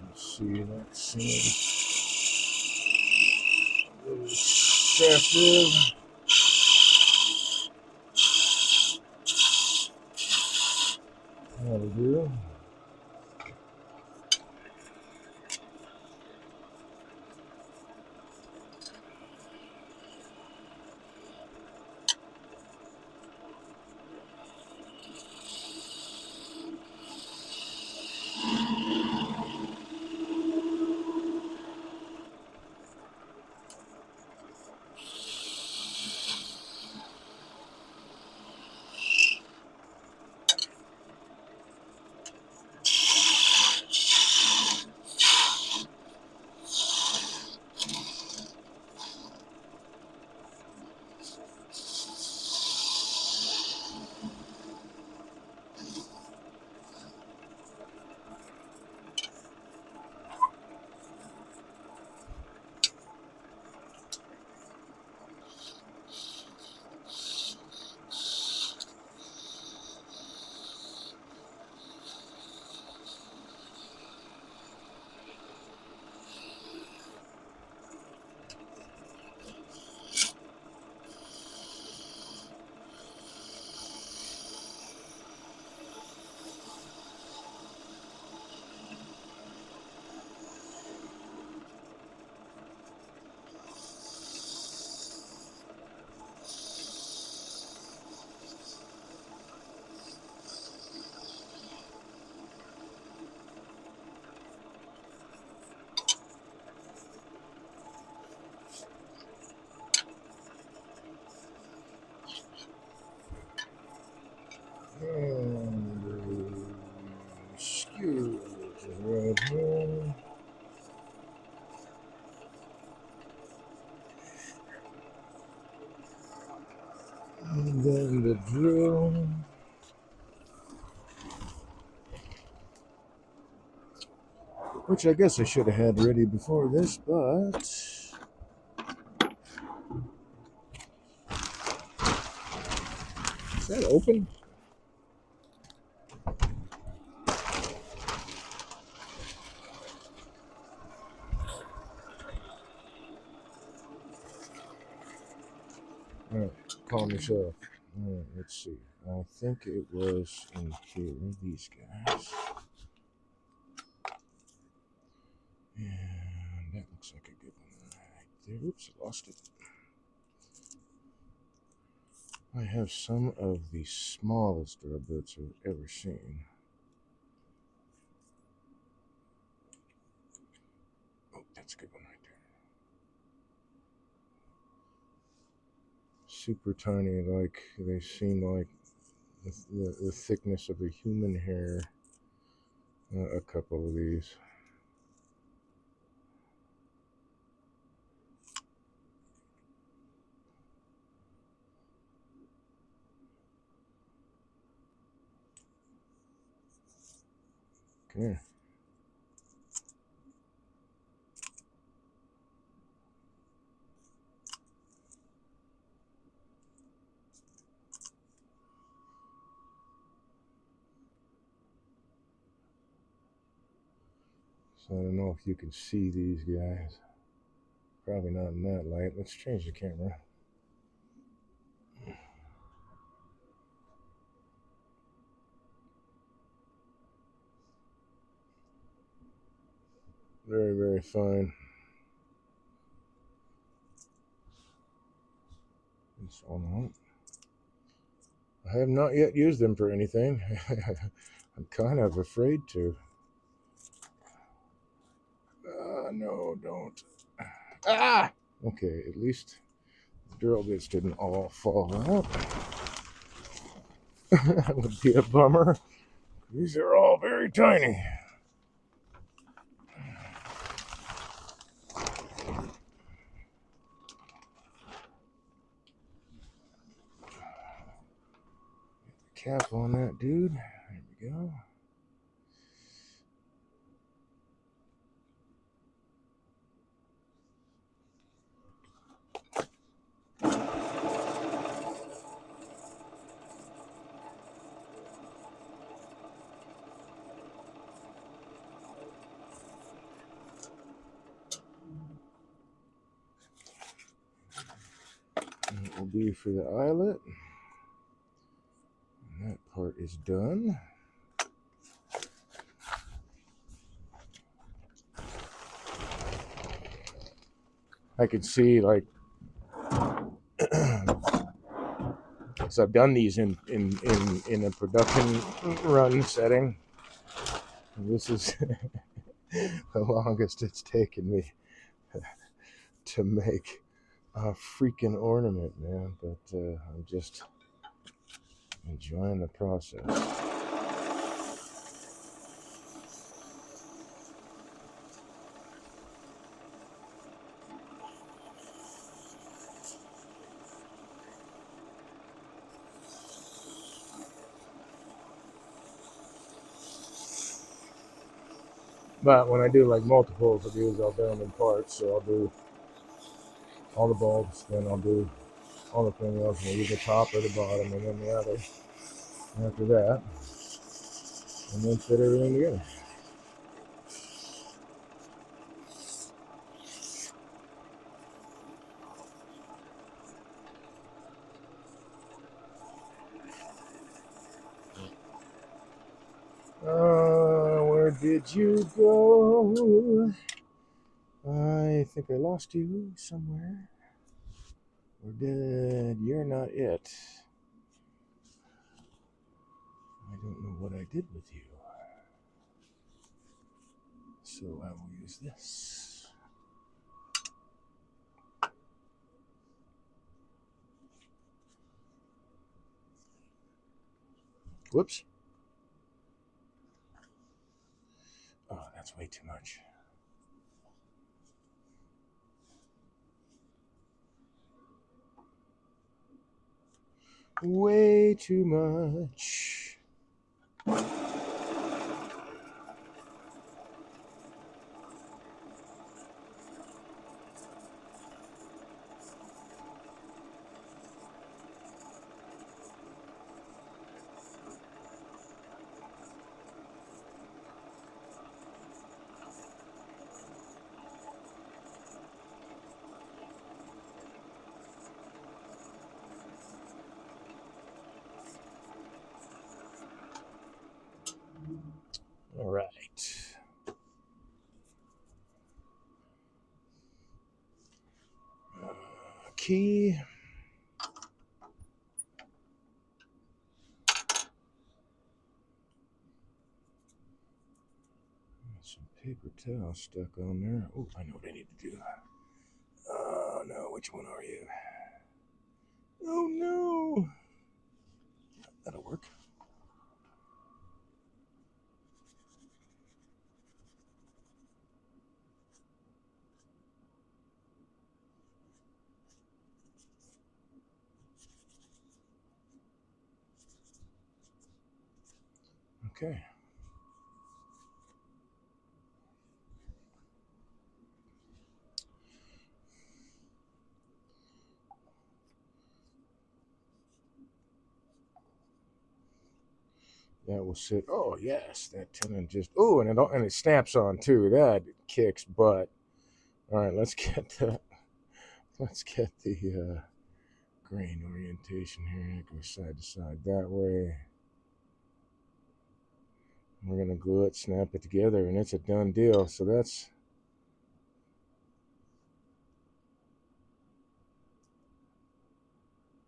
Let's see, that seems a little excessive. That'll do. And skew right here. And then the drill. Which I guess I should have had ready before this, but is that open? All right, calm yourself. All right, let's see. I think it was in here, these guys. And that looks like a good one right there. Oops, I lost it. I have some of the smallest drill bits I've ever seen. Oh, that's a good one right there. Super tiny, like they seem like the thickness of a human hair. A couple of these. Okay. So I don't know if you can see these guys. Probably not in that light. Let's change the camera. Very, very fine. This one. I have not yet used them for anything. I'm kind of afraid to. No, don't. Ah! Okay, at least the drill bits didn't all fall out. That would be a bummer. These are all very tiny. Cap on that, dude. There we go. And it will be for the eyelet. And that part is done. I can see, like, so I've done these in a production run setting. And this is the longest it's taken me to make a freaking ornament, man. But I'm just enjoying the process. But when I do like multiples of these, I'll do them in parts. So I'll do all the bulbs, then I'll do all the fingers, maybe the top or the bottom, and then the other after that, and then fit everything together. Where did you go? I think I lost you somewhere. Or did you're not it? I don't know what I did with you. So I will use this. Whoops. Oh, that's way too much. Way too much. All right. Key. Some paper towel stuck on there. Oh, I know what I need to do. Oh no, which one are you? Oh no. That'll work. Okay. That will sit. Oh yes, that tenon just. Oh, and it snaps on too. That kicks butt. All right, let's get the grain orientation here. It goes side to side that way. We're gonna glue it, snap it together, and it's a done deal. So that's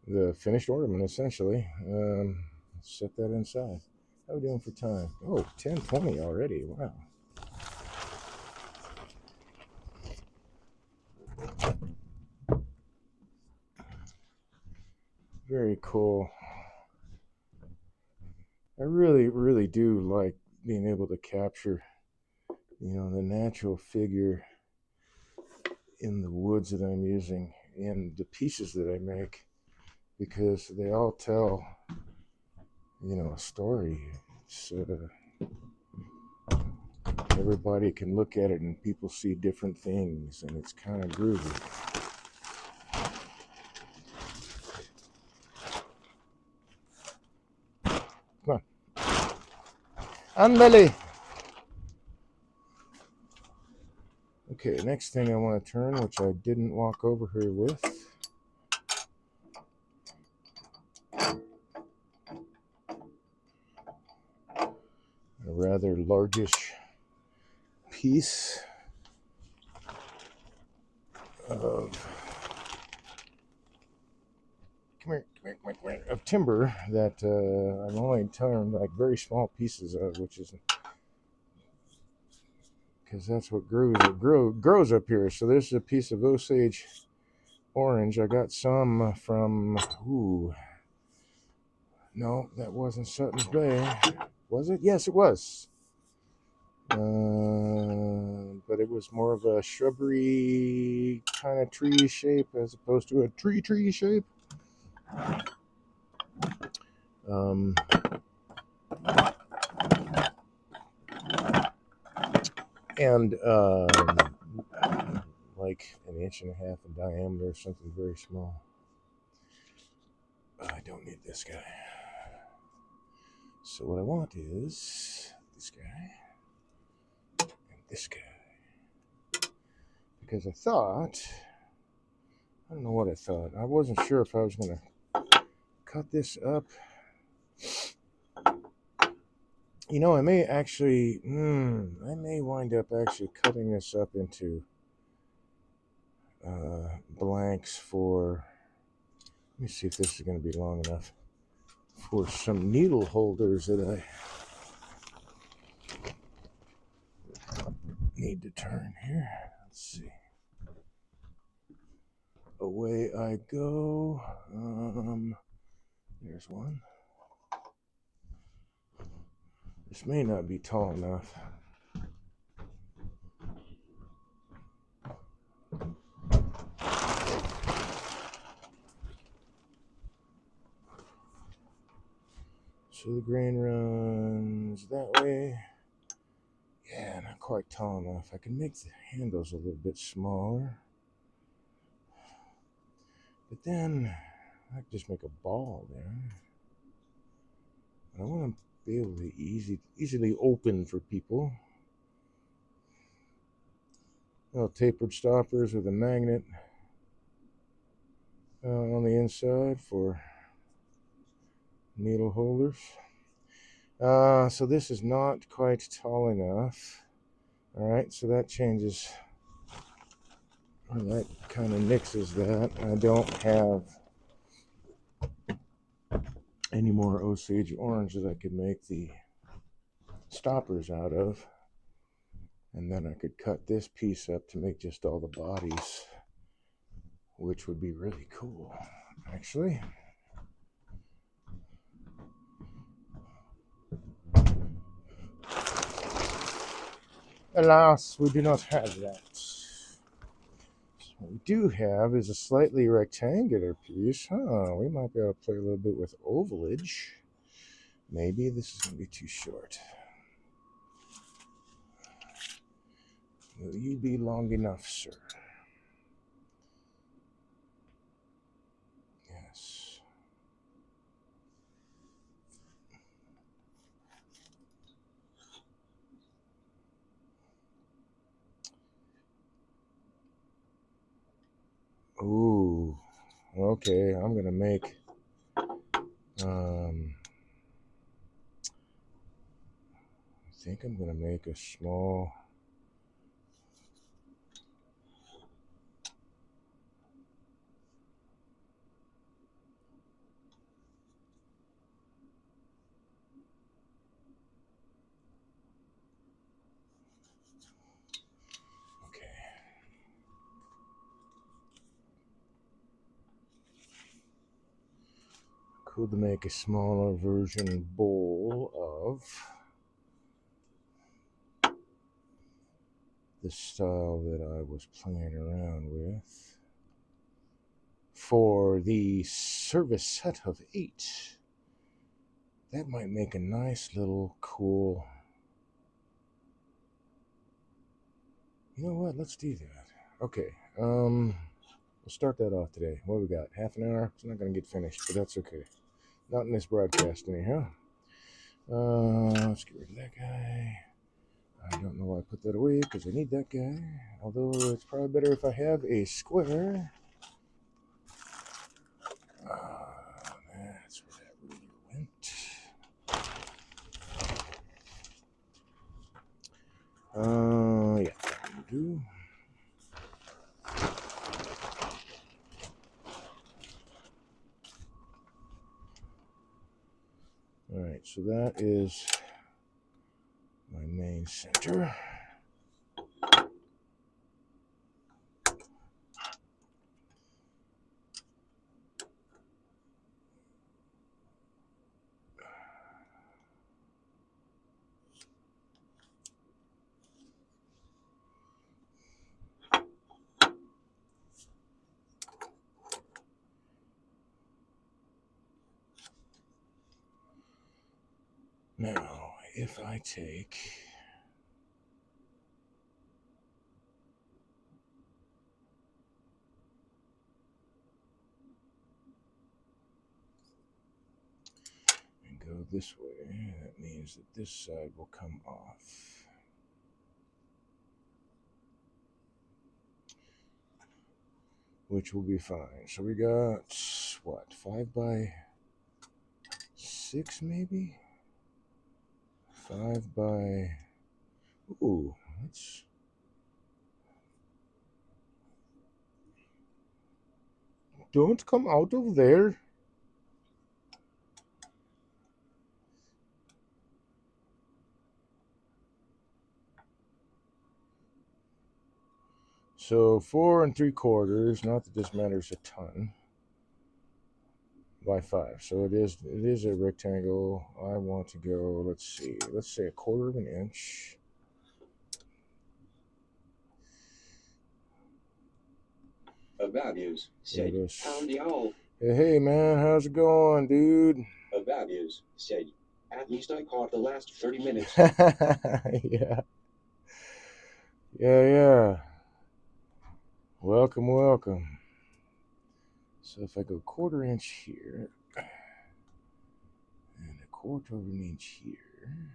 the finished ornament essentially. Let's set that inside. How are we doing for time? Oh, 10:20 already. Wow. Very cool. I really, really do like being able to capture, the natural figure in the woods that I'm using and the pieces that I make because they all tell, a story. It's, everybody can look at it and people see different things and it's kind of groovy. Come on. Andale. Okay, next thing I want to turn, which I didn't walk over here with. A rather largish piece of of timber that I'm only turned like very small pieces of, which is because that's what grows up here. So this is a piece of Osage orange. I got some from no, that wasn't Sutton's Bay, was it? Yes, it was. But it was more of a shrubbery kind of tree shape as opposed to a tree shape. Um, and like an inch and a half in diameter, something very small. I don't need this guy. So what I want is this guy and this guy. Because I don't know what I thought. I wasn't sure if I was going to cut this up. I may actually, I may wind up actually cutting this up into blanks for, let me see if this is going to be long enough for some needle holders that I need to turn here. Let's see. Away I go. There's one. This may not be tall enough. So the grain runs that way. Yeah, not quite tall enough. I can make the handles a little bit smaller. But then I can just make a ball there. I want to be able to easily open for people. Little tapered stoppers with a magnet on the inside for needle holders. So this is not quite tall enough. All right, so that changes. That kind of nixes that. I don't have any more Osage orange that I could make the stoppers out of. And then I could cut this piece up to make just all the bodies, which would be really cool, actually. Alas, we do not have that. What we do have is a slightly rectangular piece. We might be able to play a little bit with ovalage. Maybe this is going to be too short. Will you be long enough, sir? Yes. Ooh. Okay, I'm going to make... I think I'm going to make a small... Could make a smaller version bowl of the style that I was playing around with for the service set of 8. That might make a nice little cool. You know what? Let's do that. Okay. We'll start that off today. What we got? Half an hour? It's not going to get finished, but that's okay. Not in this broadcast, anyhow. Let's get rid of that guy. I don't know why I put that away, because I need that guy. Although it's probably better if I have a square. That's where that ruler went. Yeah, that will do. Alright, so that is my main center. Now, if I take and go this way, that means that this side will come off. Which will be fine. So we got, what, 5 by 6 maybe? 5 by... Ooh, that's... Don't come out of there. So 4 3/4, not that this matters a ton, by 5. So it is a rectangle. I want to go, let's see, let's say 1/4 of an inch. Values. Said. Pound y'all. Hey man, how's it going, dude? Values. Said. At least I caught the last 30 minutes. Yeah. Yeah. Welcome. So if I go 1/4 inch here, and 1/4 of an inch here,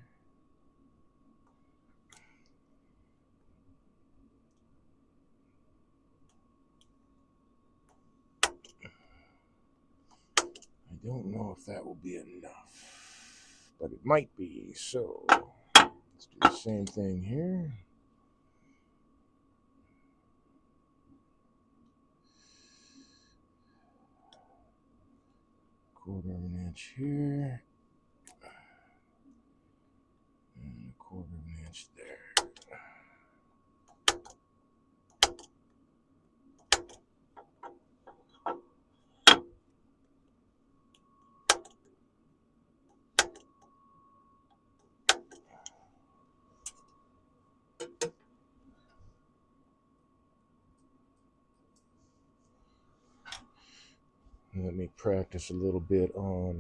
I don't know if that will be enough, but it might be. So let's do the same thing here. Quarter of an inch here, and 1/4 of an inch there. Let me practice a little bit on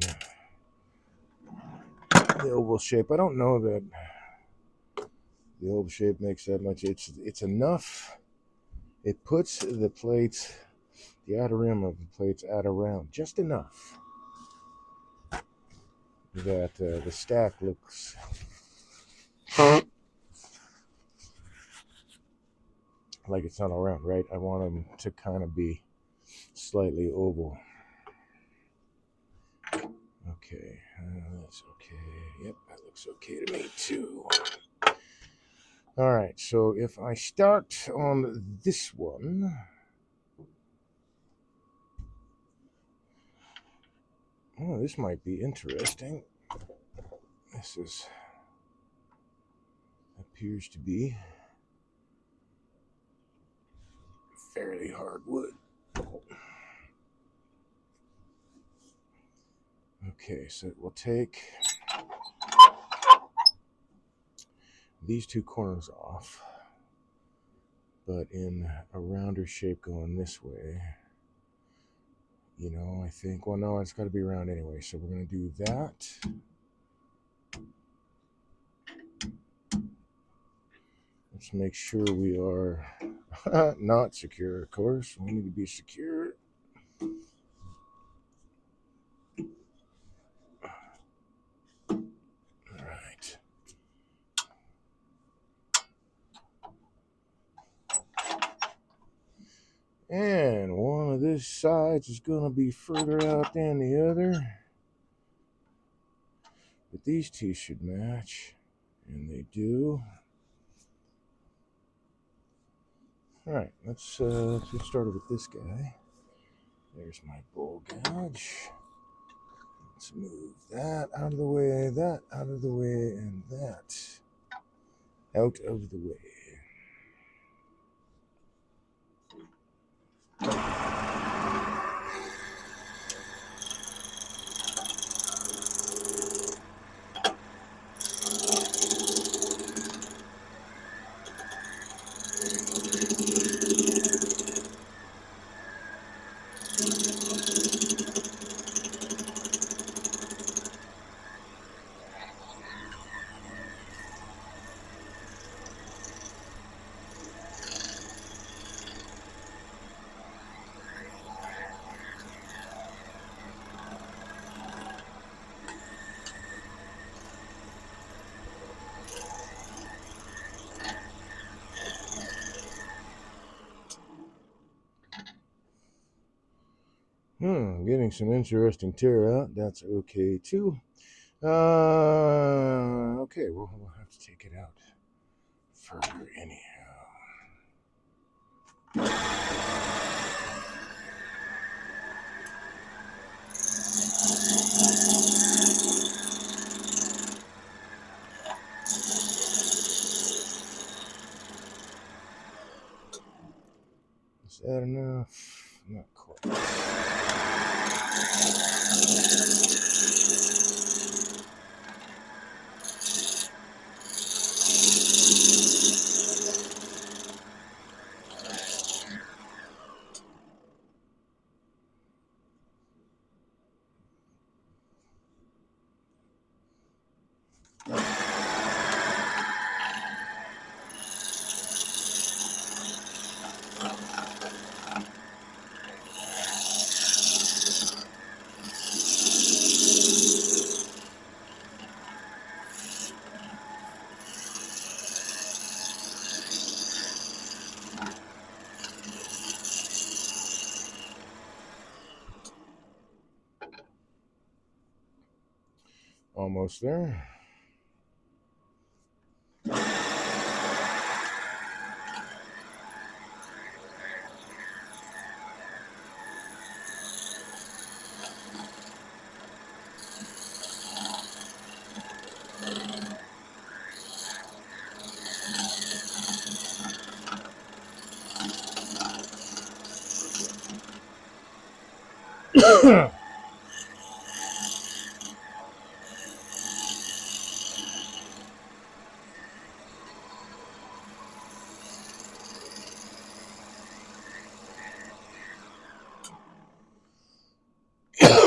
the oval shape. I don't know that the oval shape makes that much. It's enough. It puts the plates, the outer rim of the plates out around just enough that the stack looks like it's not around, right? I want them to kind of be slightly oval. Okay, that's okay. Yep, that looks okay to me too. All right, so if I start on this one, oh, this might be interesting. This appears to be fairly hard wood. Okay, so it will take these two corners off, but in a rounder shape going this way. You know, I think, well, no, it's got to be round anyway, so we're going to do that. Let's make sure we are not secure, of course. We need to be secure. All right. And one of these sides is going to be further out than the other. But these two should match. And they do. All right, let's get started with this guy. There's my bowl gouge. Let's move that out of the way, that out of the way, and that out of the way. Getting some interesting tear out. That's okay too. Okay, we'll have to take it out further anyhow. Is that enough? Not quite. Almost there.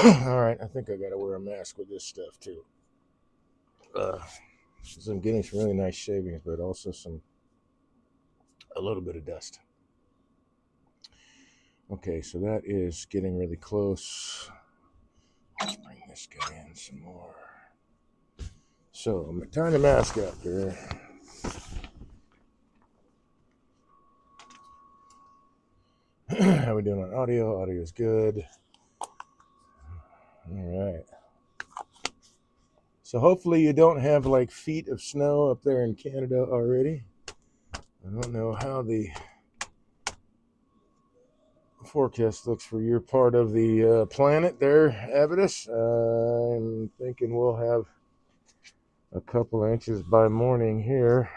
All right, I think I gotta wear a mask with this stuff too. So I'm getting some really nice shavings, but also a little bit of dust. Okay, so that is getting really close. Let's bring this guy in some more. So I'm tying the mask up here. How we doing on audio? Audio is good. All right. So hopefully you don't have like feet of snow up there in Canada already. I don't know how the forecast looks for your part of the planet there, Avidus. I'm thinking we'll have a couple inches by morning here.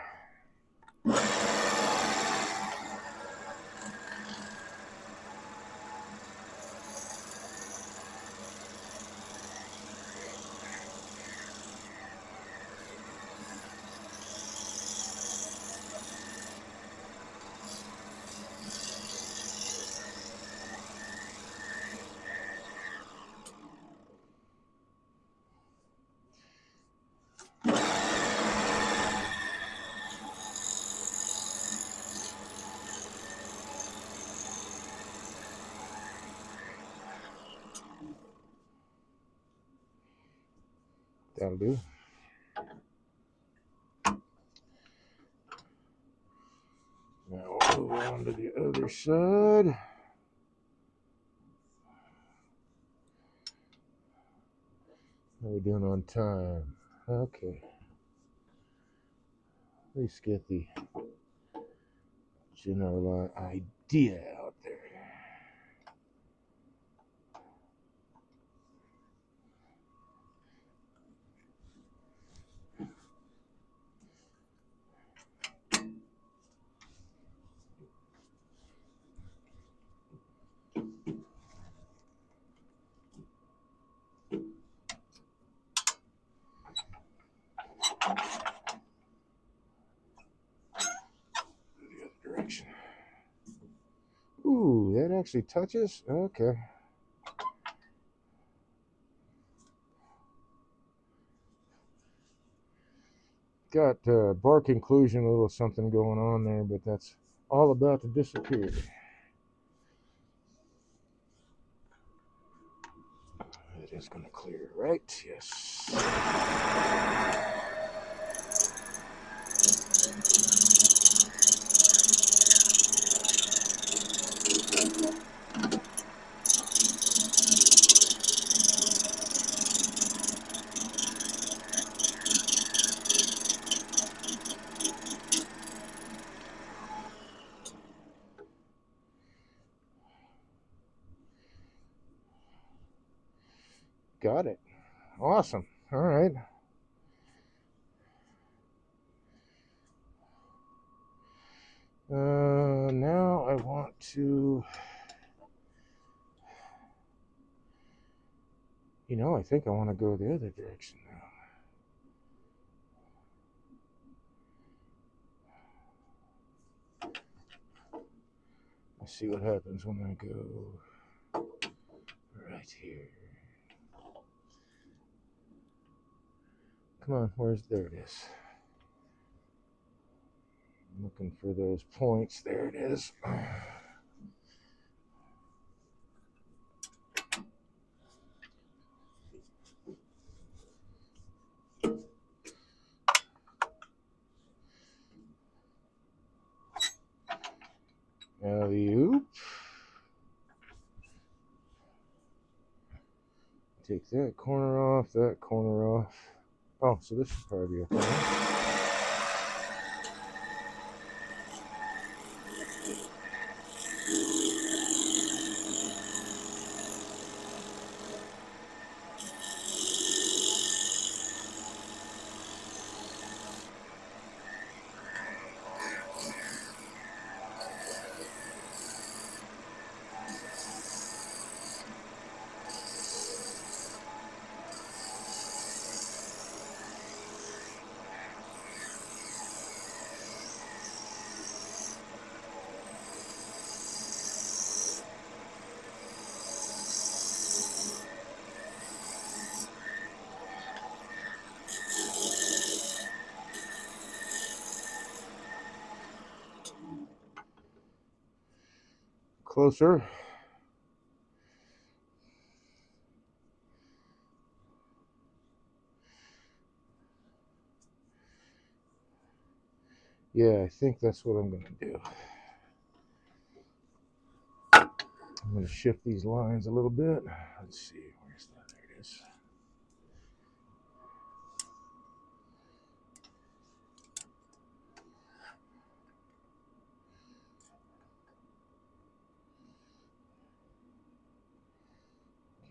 That'll do. Now we'll move on to the other side. How are we doing on time? Okay. At least get the general idea out there. The other direction. Ooh, that actually touches? Okay. Got bark inclusion, a little something going on there, but that's all about to disappear. It is going to clear, right? Yes. Got it. Awesome. All right. Now I want to, I think I want to go the other direction now. Let's see what happens when I go right here. Come on, there it is. I'm looking for those points. There it is. Alley-oop. Take that corner off, that corner off. Oh, so this should probably be okay. Closer. Yeah, I think that's what I'm going to do. I'm going to shift these lines a little bit. Let's see, where's that? There it is.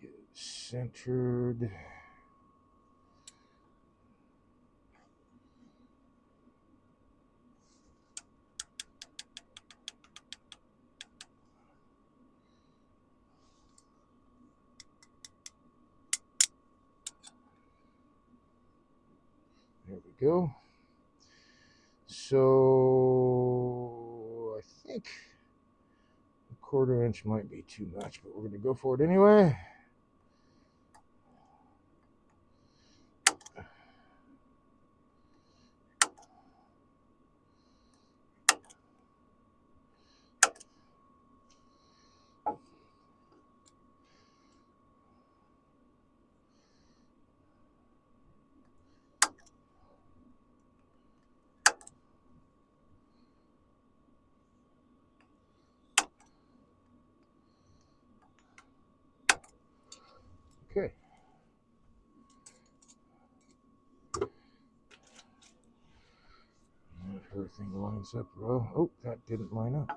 Get it centered. There we go. So I think a 1/4 inch might be too much, but we're going to go for it anyway. Okay. If everything lines up well. Oh, that didn't line up.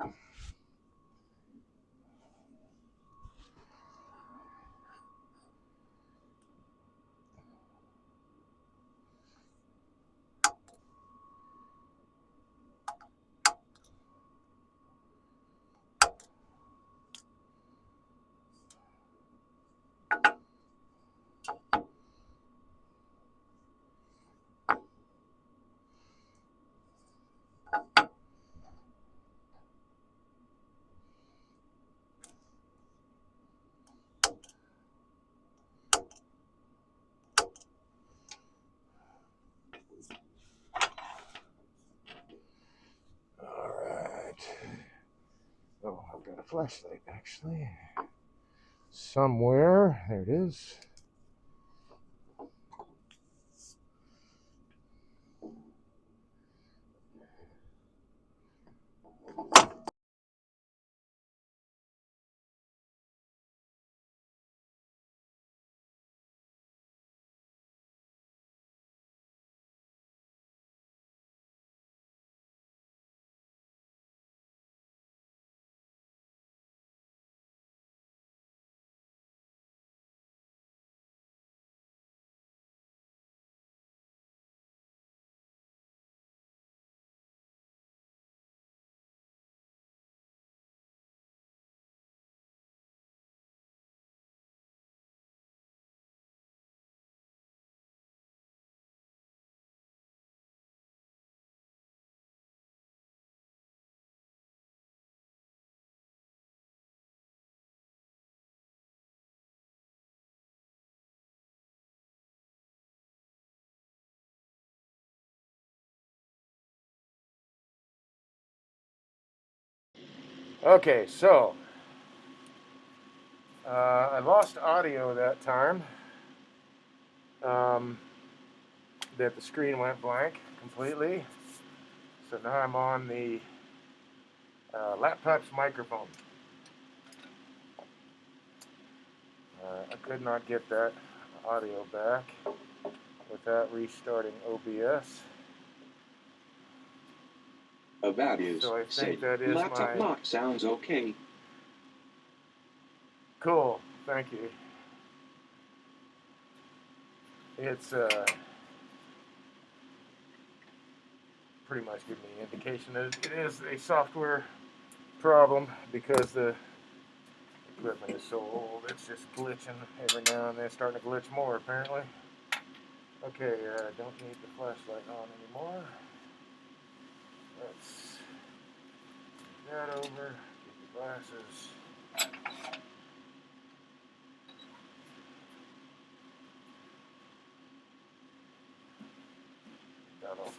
All right. Oh, I've got a flashlight actually. Somewhere. There it is. Okay, so I lost audio that time. That the screen went blank completely. So now I'm on the laptop's microphone. I could not get that audio back without restarting OBS. Values. So I Say, think that is laptop my... lock sounds okay. Cool, thank you. It's pretty much giving me an indication that it is a software problem because the equipment is so old. It's just glitching every now and then, starting to glitch more apparently. Okay, I don't need the flashlight on anymore. Let's move that over, get the glasses. That all clears.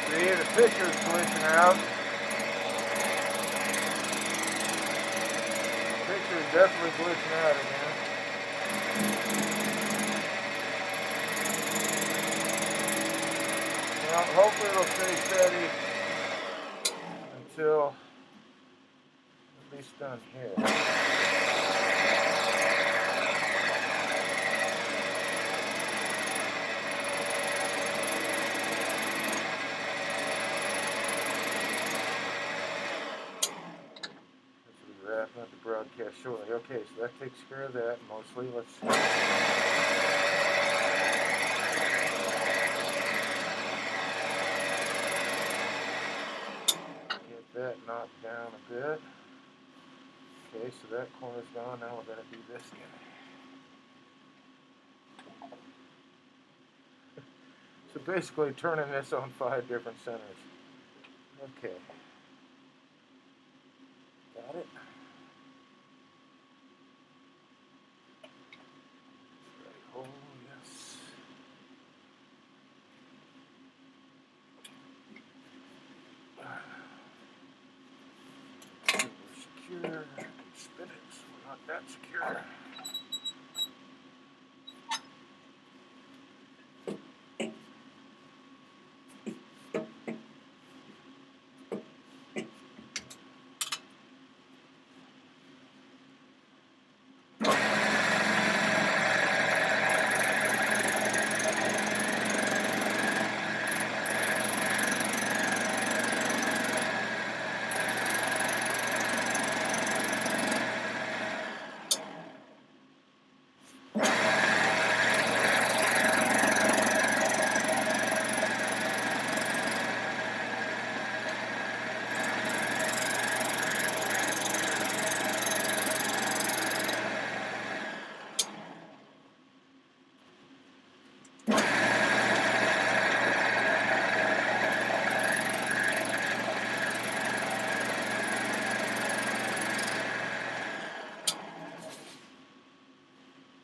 See, the picture's glitching out. The picture's definitely glitching out again. Well, hopefully it'll stay steady until at least done here. This will be wrapping up the broadcast shortly. Okay, so that takes care of that mostly. Let's get that knocked down a bit. Okay, so that corner's gone. Now we're going to do this guy. So basically turning this on 5 different centers. Okay. Got it? Oh, yes. We're secure. Spin it so we're not that secure.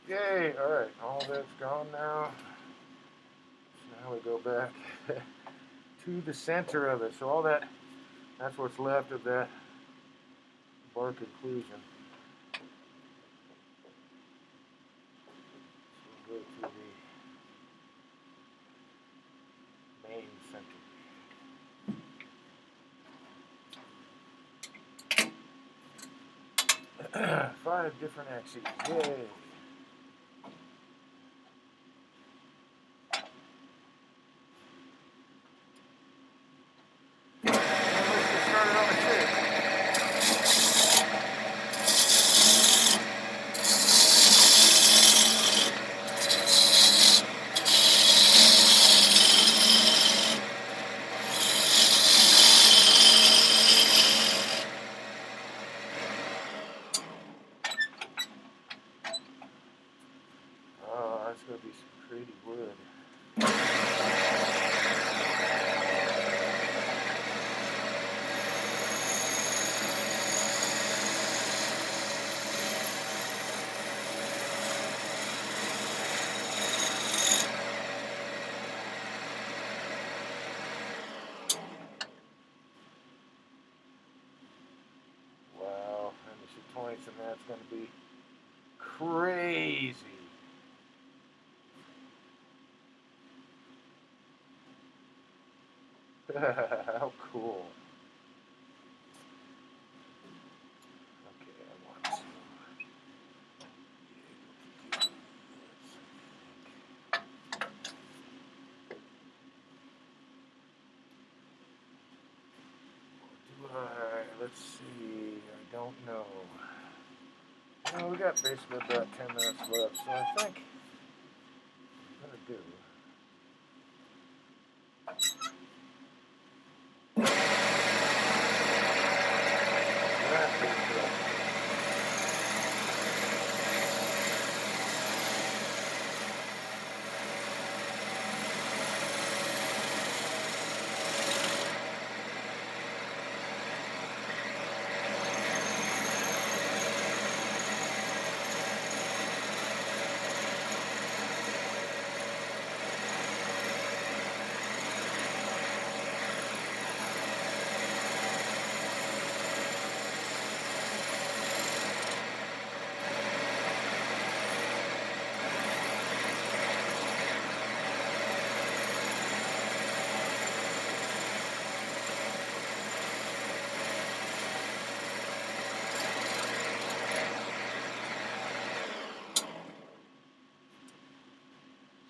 Yay! Alright, all that's gone now. So now we go back to the center of it. So all that's what's left of that bark inclusion. So we'll go to the main center. 5 different axes. Yay! Oh, that's going to be some pretty wood. Wow, and the points, and that's going to be crazy. How cool. Okay, I want to. Let's see. I don't know. Well, we got basically about 10 minutes left, so I think I'm going to do.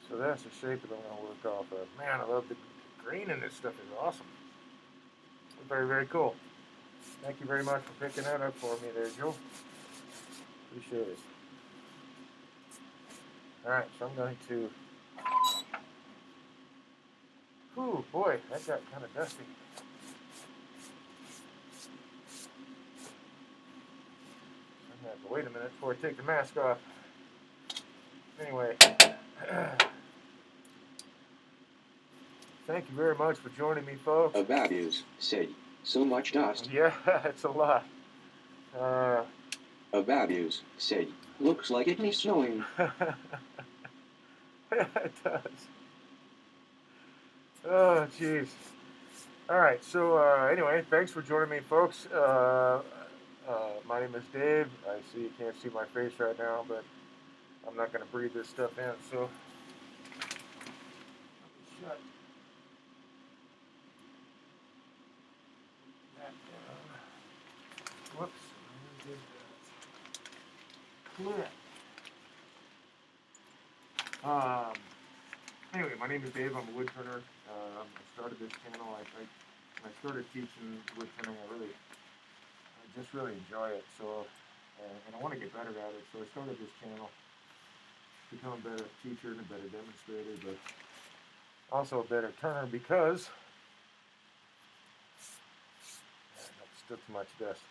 So that's the shape that I'm going to work off of. Man, I love the green in this stuff. Is awesome. Very, very cool. Thank you very much for picking that up for me there, Joe. Appreciate it. Alright, so I'm going to... Whew, boy, that got kind of dusty. I'm going to have to wait a minute before I take the mask off. Anyway... Thank you very much for joining me, folks. A bad news, said. So much dust. Yeah, it's a lot. A bad news, said. Looks like it needs snowing. It does. Oh, jeez. All right, so anyway, thanks for joining me, folks. My name is Dave. I see you can't see my face right now, but I'm not going to breathe this stuff in, so... Shut that down. Whoops. Clear. Anyway, my name is Dave. I'm a woodturner. I started this channel. When I started teaching woodturning, I just really enjoy it. So, and I want to get better at it. So I started this channel, become a better teacher and a better demonstrator, but also a better turner because that's still too much dust.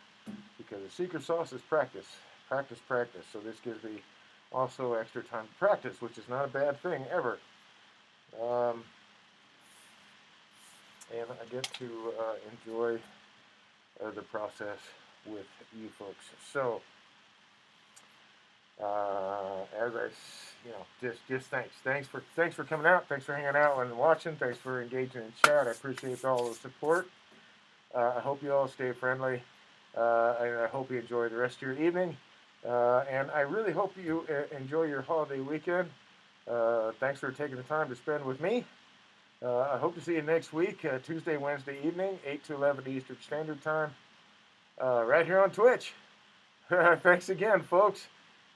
Because the secret sauce is practice, practice, practice. So this gives me also extra time to practice, which is not a bad thing ever. And I get to enjoy the process with you folks. So, as as just thanks for coming out. Thanks for hanging out and watching. Thanks for engaging in chat. I appreciate all the support. I hope you all stay friendly, and I hope you enjoy the rest of your evening. And I really hope you enjoy your holiday weekend. Thanks for taking the time to spend with me. I hope to see you next week, Tuesday, Wednesday evening, 8 to 11 Eastern Standard Time, right here on Twitch. Thanks again, folks.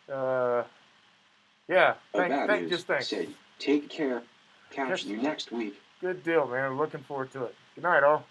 Yeah, Bad just news. thanks. Said, take care. Catch you next week. Good deal, man. Looking forward to it. Good night, all.